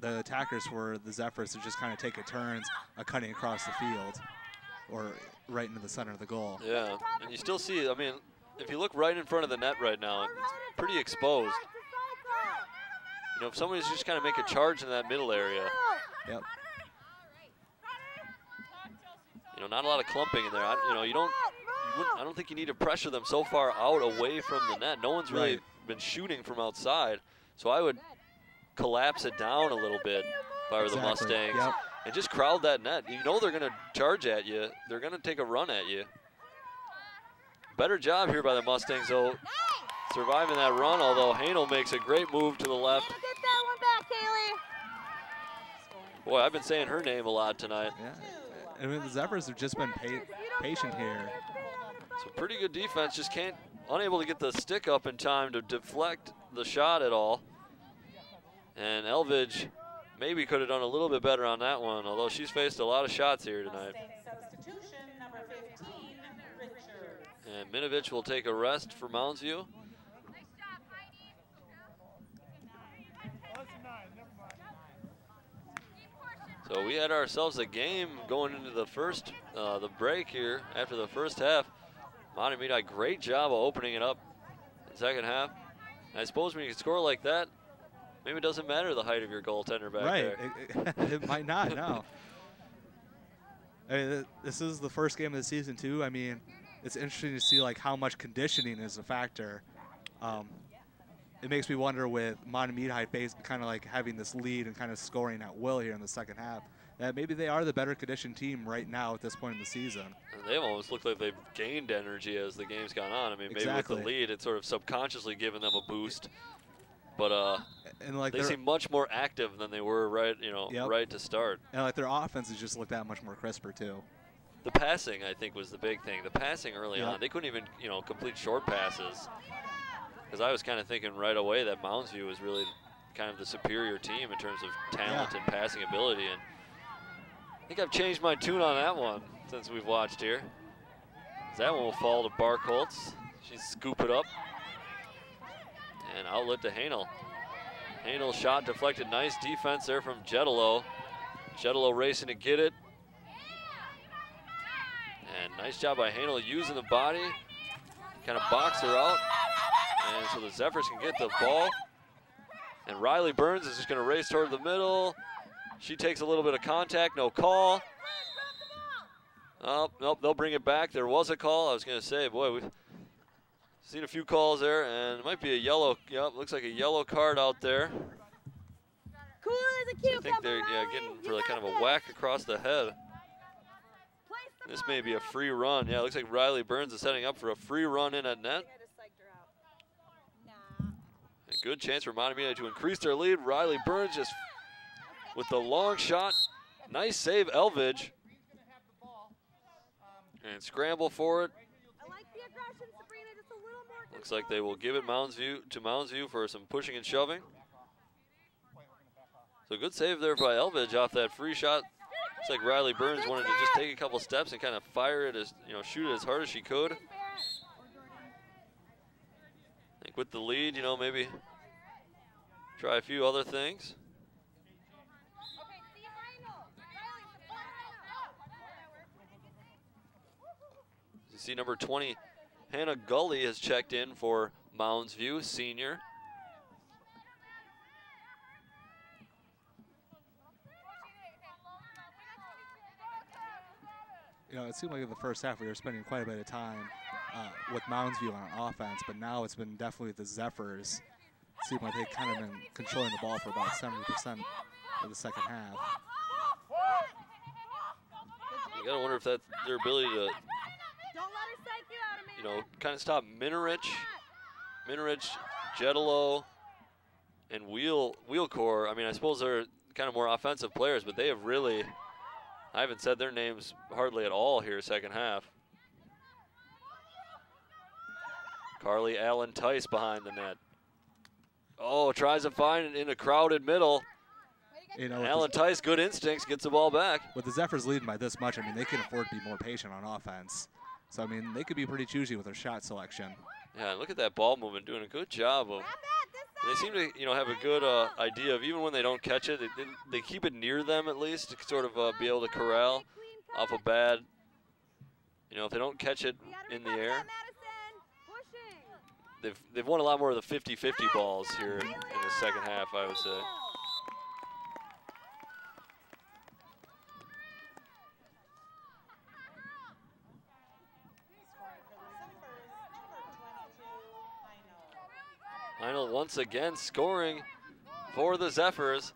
attackers for the Zephyrs are just kind of taking turns cutting across the field or right into the center of the goal. Yeah, and you still see, I mean, if you look right in front of the net right now, it's pretty exposed. If somebody's just kind of make a charge in that middle area. Yep. Not a lot of clumping in there. I don't think you need to pressure them so far out away from the net. No one's really been shooting from outside. So I would collapse it down a little bit if I were the Mustangs. Yep. And just crowd that net. They're going to charge at you. They're going to take a run at you. Better job here by the Mustangs, though, surviving that run, although Hanel makes a great move to the left. Get that one back, Kaylee. Boy, I've been saying her name a lot tonight. Yeah. I mean, the Zephyrs have just been patient here. So pretty good defense, just unable to get the stick up in time to deflect the shot at all. And Elvidge maybe could have done a little bit better on that one, although she's faced a lot of shots here tonight. Substitution, number 15, Richard. And Minovich will take a rest for Mounds View. So we had ourselves a game going into the the break here after the first half. Mahtomedi, great job of opening it up in the second half. And I suppose when you can score like that, maybe it doesn't matter the height of your goaltender back there. Right, it might not, no. I mean, this is the first game of the season too. I mean, it's interesting to see how much conditioning is a factor. It makes me wonder with Mahtomedi kind of having this lead and kind of scoring at will here in the second half, that maybe they are the better conditioned team right now at this point in the season. And they've almost looked like they've gained energy as the game's gone on. I mean, maybe with the lead, it's sort of subconsciously given them a boost. But they seem much more active than they were right to start. And their offense has just looked that much more crisper too. The passing, I think, was the big thing. The passing early on, they couldn't even complete short passes. Because I was kind of thinking right away that Mounds View was really kind of the superior team in terms of talent and passing ability. And I think I've changed my tune on that one since we've watched here. That one will fall to Barkholtz. She's scoop it up. And outlet to Hanel. Hanel shot deflected. Nice defense there from Jetalo. Jetalo racing to get it. And nice job by Hanel using the body. Kind of box her out. And so the Zephyrs can get the ball. And Riley Burns is just going to race toward the middle. She takes a little bit of contact, no call. Oh, nope, they'll bring it back. There was a call. I was going to say, boy, we've seen a few calls there, and it might be a yellow. Yep, looks like a yellow card out there. Cool as a cucumber. I think they're getting for kind of a whack across the head. This may be a free run. Yeah, it looks like Riley Burns is setting up for a free run in at net. A good chance for Mahtomedi to increase their lead. Riley Burns just with the long shot. Nice save, Elvidge. And scramble for it. I like the aggression, Sabrina, just a little more. Looks like they will give it Mounds View for some pushing and shoving. So good save there by Elvidge off that free shot. Looks like Riley Burns wanted to just take a couple steps and kind of fire it shoot it as hard as she could. think with the lead, you know, maybe try a few other things. You see number 20, Hannah Gully has checked in for Mounds View, senior. You know, it seemed like in the first half we were spending quite a bit of time with Mounds View on offense, but now it's been definitely the Zephyrs. It seemed like they've kind of been controlling the ball for about 70% of the second half. You gotta wonder if that's their ability to, Don't let her psych you out, Amanda. you know, kind of stop Minorich, Jetalo, and Wheelcore. I mean, I suppose they're kind of more offensive players, but they have really, I haven't said their names hardly at all here second half. Carly Allen Tice behind the net. Oh, tries to find it in a crowded middle. You know, Allen Tice, good instincts, gets the ball back. with the Zephyrs leading by this much, I mean, they can afford to be more patient on offense. So, I mean, they could be pretty choosy with their shot selection. Yeah, look at that ball movement, doing a good job of. They seem to, you know, have a good idea of even when they don't catch it, they keep it near them at least to sort of be able to corral off a bad. You know, if they don't catch it in the air, they've won a lot more of the 50-50 balls here in the second half, I would say. Heinel once again scoring for the Zephyrs.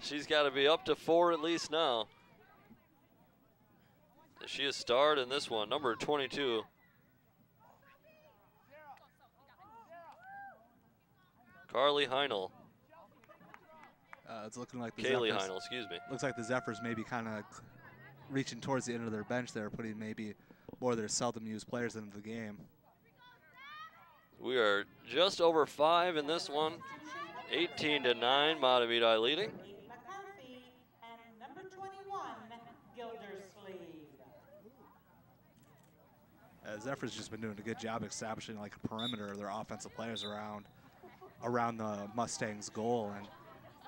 She's got to be up to 4 at least now. She has starred in this one, number 22. Carly Heinel. It's looking like the Kaylee Zephyrs, Heinel, excuse me. looks like the Zephyrs maybe kind of reaching towards the end of their bench there, putting maybe more of their seldom used players into the game. We are just over 5 in this one. 18-9, Mahtomedi leading. McCarthy and number 21, Gildersleeve. Zephyrs just been doing a good job establishing like a perimeter of their offensive players around the Mustangs' goal, and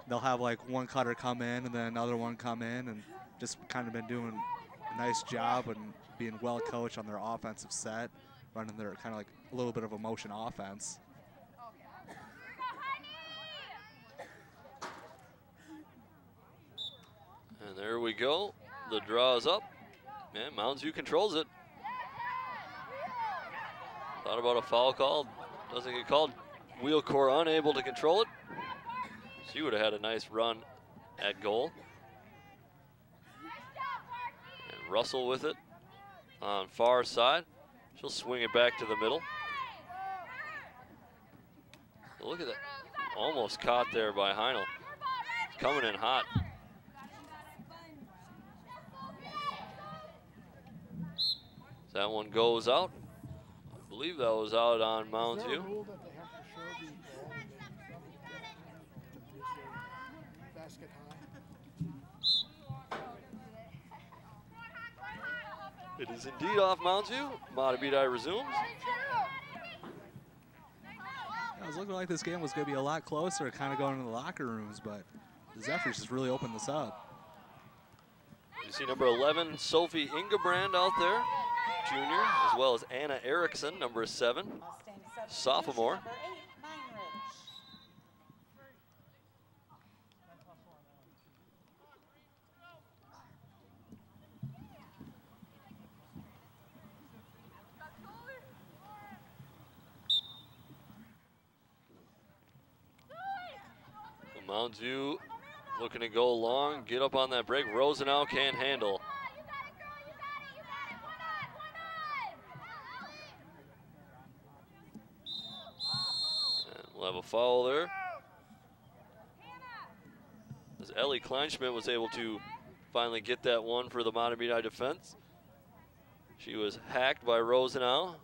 they'll have like one cutter come in and then another one come in, and just kind of been doing a nice job and being well coached on their offensive set, running their kind of like a little bit of a motion offense. And there we go. The draw is up. And Mounds View controls it. Thought about a foul call. Doesn't get called. Wheelcore unable to control it. She would have had a nice run at goal. And Russell with it on far side. She'll swing it back to the middle. Look at that. Almost caught there by Heinel. Coming in hot. That one goes out. I believe that was out on Mounds View. Rule that they have to show the basket high. It is indeed off Mounds View. Mahtomedi resumes. It was looking like this game was going to be a lot closer, kind of going into the locker rooms, but the Zephyrs just really opened this up. You see number 11, Sophie Ingebrand out there, junior, as well as Anna Erickson, number 7, Mustang sophomore. Number 8, Meinrich. Mounds View looking to go long, get up on that break. Rosenau can't handle. And we'll have a foul there. As Ellie Kleinschmidt was able to finally get that one for the Mahtomedi defense. She was hacked by Rosenau.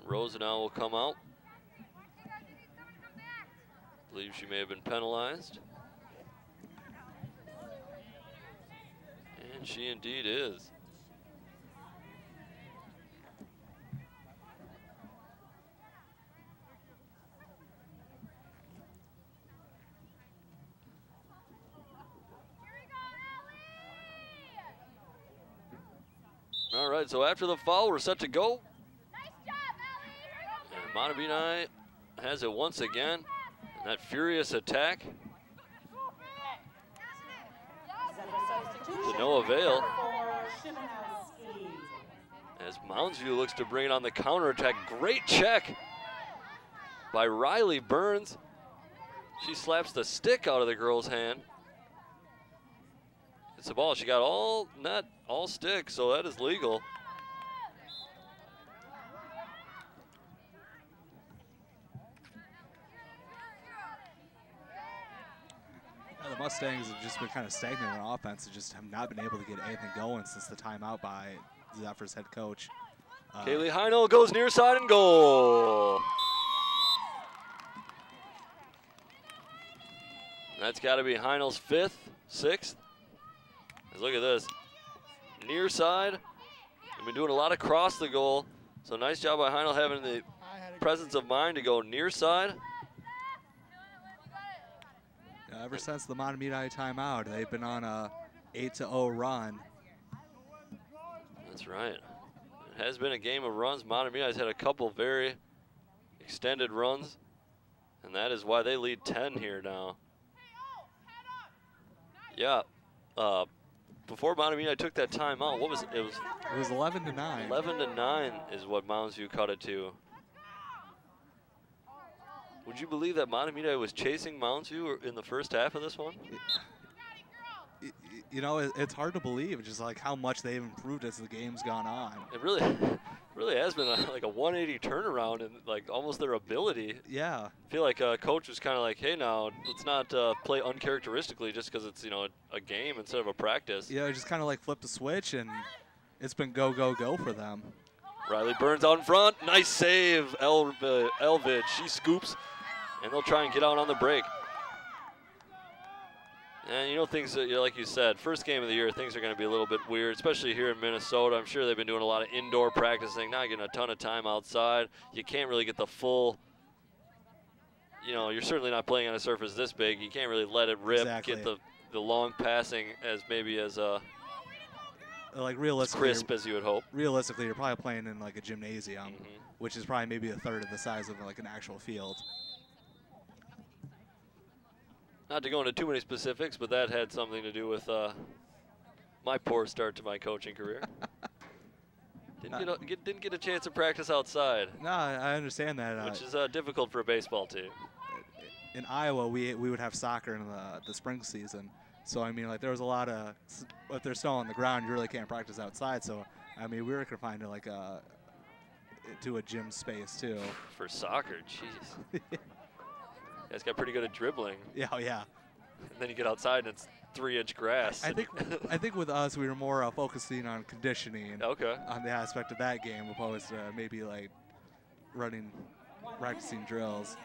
Rosenau will come out. Believe she may have been penalized. And And she indeed is. All right, so after the foul, we're set to go. And Mahtomedi has it once again. And that furious attack to no avail. As Mounds View looks to bring it on the counterattack. Great check by Riley Burns. She slaps the stick out of the girl's hand. It's a ball. She got all net, all stick, so that is legal. The Mustangs have just been kind of stagnant on offense and just have not been able to get anything going since the timeout by Zephyr's head coach. Kaylee Heinel goes near side and goal. That's got to be Heinel's 5th, 6th. Look at this. Near side. We've been doing a lot across the goal. So nice job by Heinel having the presence of mind to go near side. Yeah, ever since the Mahtomedi timeout, they've been on a 8-0 run. That's right. It has been a game of runs. Mahtomedi's had a couple very extended runs, and that is why they lead 10 here now. Yeah. Before Mahtomedi took that timeout, what was it? It was 11-9. 11-9 is what Mounds View cut it to. Would you believe that Mahtomedi was chasing Mounds View in the first half of this one? You know, it's hard to believe just like how much they've improved as the game's gone on. It really has been like a 180 turnaround in like almost their ability. Yeah. I feel like coach was kind of like, hey, now let's not play uncharacteristically just because it's, you know, a game instead of a practice. Yeah, just kind of like flipped the switch and it's been go, go, go for them. Riley Burns out in front. Nice save, Elvid. She scoops, and they'll try and get out on the break. And you know, things, like you said, first game of the year, things are going to be a little bit weird, especially here in Minnesota. I'm sure they've been doing a lot of indoor practicing, not getting a ton of time outside. You can't really get the full, you know, you're certainly not playing on a surface this big. You can't really let it rip, get the long passing as maybe as like realistically, crisp as you would hope. Realistically, you're probably playing in like a gymnasium, which is probably maybe a third of the size of like an actual field. Not to go into too many specifics, but that had something to do with my poor start to my coaching career. Didn't get a chance to practice outside. No, I understand that. Which is difficult for a baseball team. In Iowa, we would have soccer in the spring season. So, I mean, like, there was a lot of, if there's snow on the ground, you really can't practice outside. So, I mean, we were confined to, like, to a gym space, too. For soccer, jeez. You guys got pretty good at dribbling. Yeah, yeah. And then you get outside and it's 3-inch grass. I think with us, we were more focusing on conditioning. Okay. On the aspect of that game, opposed to maybe, like, practicing drills.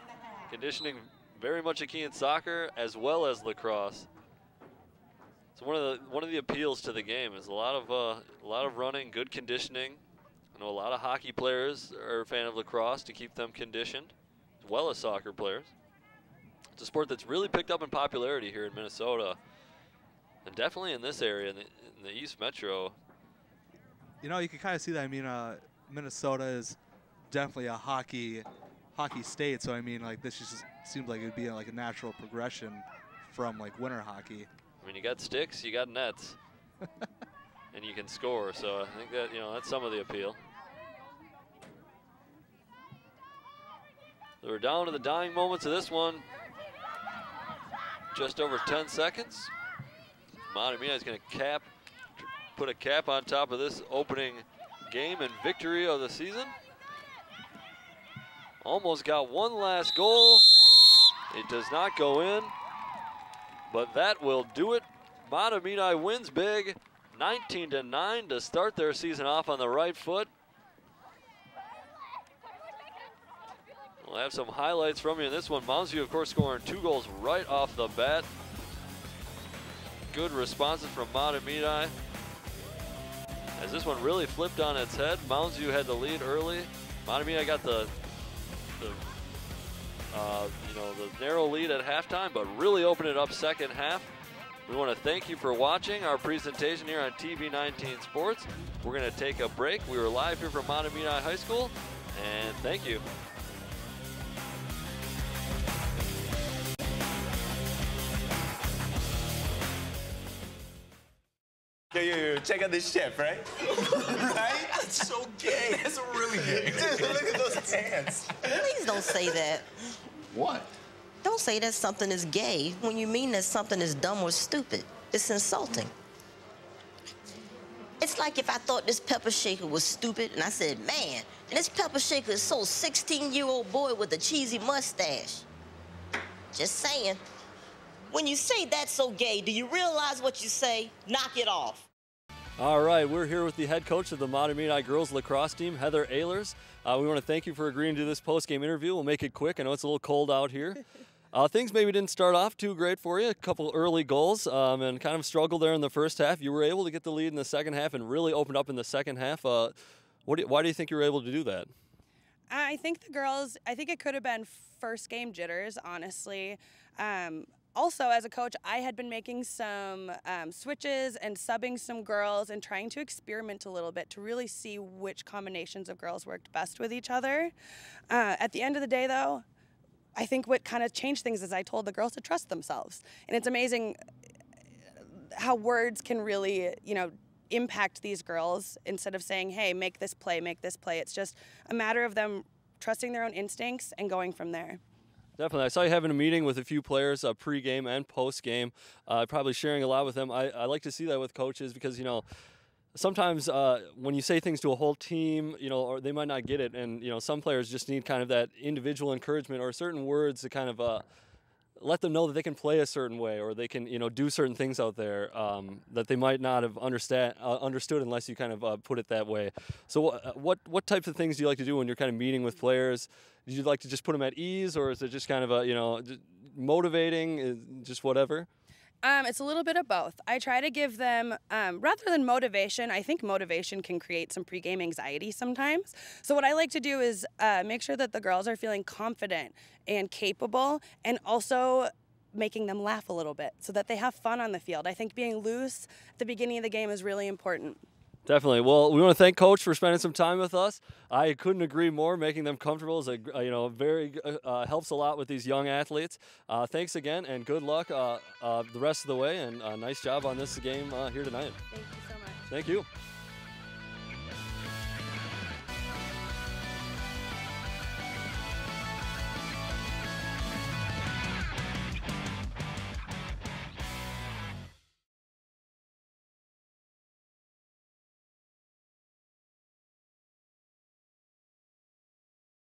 Conditioning very much a key in soccer as well as lacrosse. So one of the appeals to the game is a lot of running, good conditioning. I know a lot of hockey players are a fan of lacrosse to keep them conditioned, as well as soccer players. It's a sport that's really picked up in popularity here in Minnesota, and definitely in this area, in the East Metro. You know, you can kind of see that. I mean, Minnesota is definitely a hockey state. So I mean, like, this just seems like it would be like a natural progression from like winter hockey. I mean, you got sticks, you got nets, and you can score. So I think that, you know, that's some of the appeal. So we're down to the dying moments of this one. Just over 10 seconds. Mahtomedi is going to put a cap on top of this opening game and victory of the season. Almost got one last goal. It does not go in, but that will do it. Mahtomedi wins big, 19-9 to start their season off on the right foot. We'll have some highlights from you in this one. Mounds View, of course, scoring 2 goals right off the bat. Good responses from Mahtomedi. as this one really flipped on its head. Mounds View had the lead early. Mahtomedi got the narrow lead at halftime, but really opened it up second half. We want to thank you for watching our presentation here on TV 19 Sports. We're going to take a break. We were live here from Mahtomedi High School, and thank you. Yo, check out this chef, right? Right? That's so gay. That's really gay. Dude, look at those pants. Please don't say that. What? Don't say that something is gay when you mean that something is dumb or stupid. It's insulting. It's like if I thought this pepper shaker was stupid and I said, man, and this pepper shaker is so 16-year-old boy with a cheesy mustache. Just saying. When you say that's so gay, do you realize what you say? Knock it off. All right, we're here with the head coach of the Mahtomedi girls lacrosse team, Heather Ehlers. We want to thank you for agreeing to this post-game interview. We'll make it quick. I know it's a little cold out here. Things maybe didn't start off too great for you. A couple early goals and kind of struggled there in the first half. You were able to get the lead in the second half and really opened up in the second half. Why do you think you were able to do that? I think the girls, I think it could have been first game jitters, honestly. Also, as a coach, I had been making some switches and subbing some girls and trying to experiment a little bit to really see which combinations of girls worked best with each other. At the end of the day, though, I think what kind of changed things is I told the girls to trust themselves. And it's amazing how words can really, impact these girls instead of saying, hey, make this play, make this play. It's just a matter of them trusting their own instincts and going from there. Definitely. I saw you having a meeting with a few players pre-game and post-game, probably sharing a lot with them. I like to see that with coaches because, sometimes when you say things to a whole team, or they might not get it. And, some players just need kind of that individual encouragement or certain words to kind of let them know that they can play a certain way or they can, do certain things out there that they might not have understood unless you kind of put it that way. So what types of things do you like to do when you're kind of meeting with players? Do you like to just put them at ease, or is it just kind of just motivating, just whatever? It's a little bit of both. I try to give them, rather than motivation, I think motivation can create some pregame anxiety sometimes. So what I like to do is make sure that the girls are feeling confident and capable, and also making them laugh a little bit so that they have fun on the field. I think being loose at the beginning of the game is really important. Definitely. Well, we want to thank Coach for spending some time with us. I couldn't agree more. Making them comfortable is very helps a lot with these young athletes. Thanks again, and good luck the rest of the way. And nice job on this game here tonight. Thank you so much. Thank you.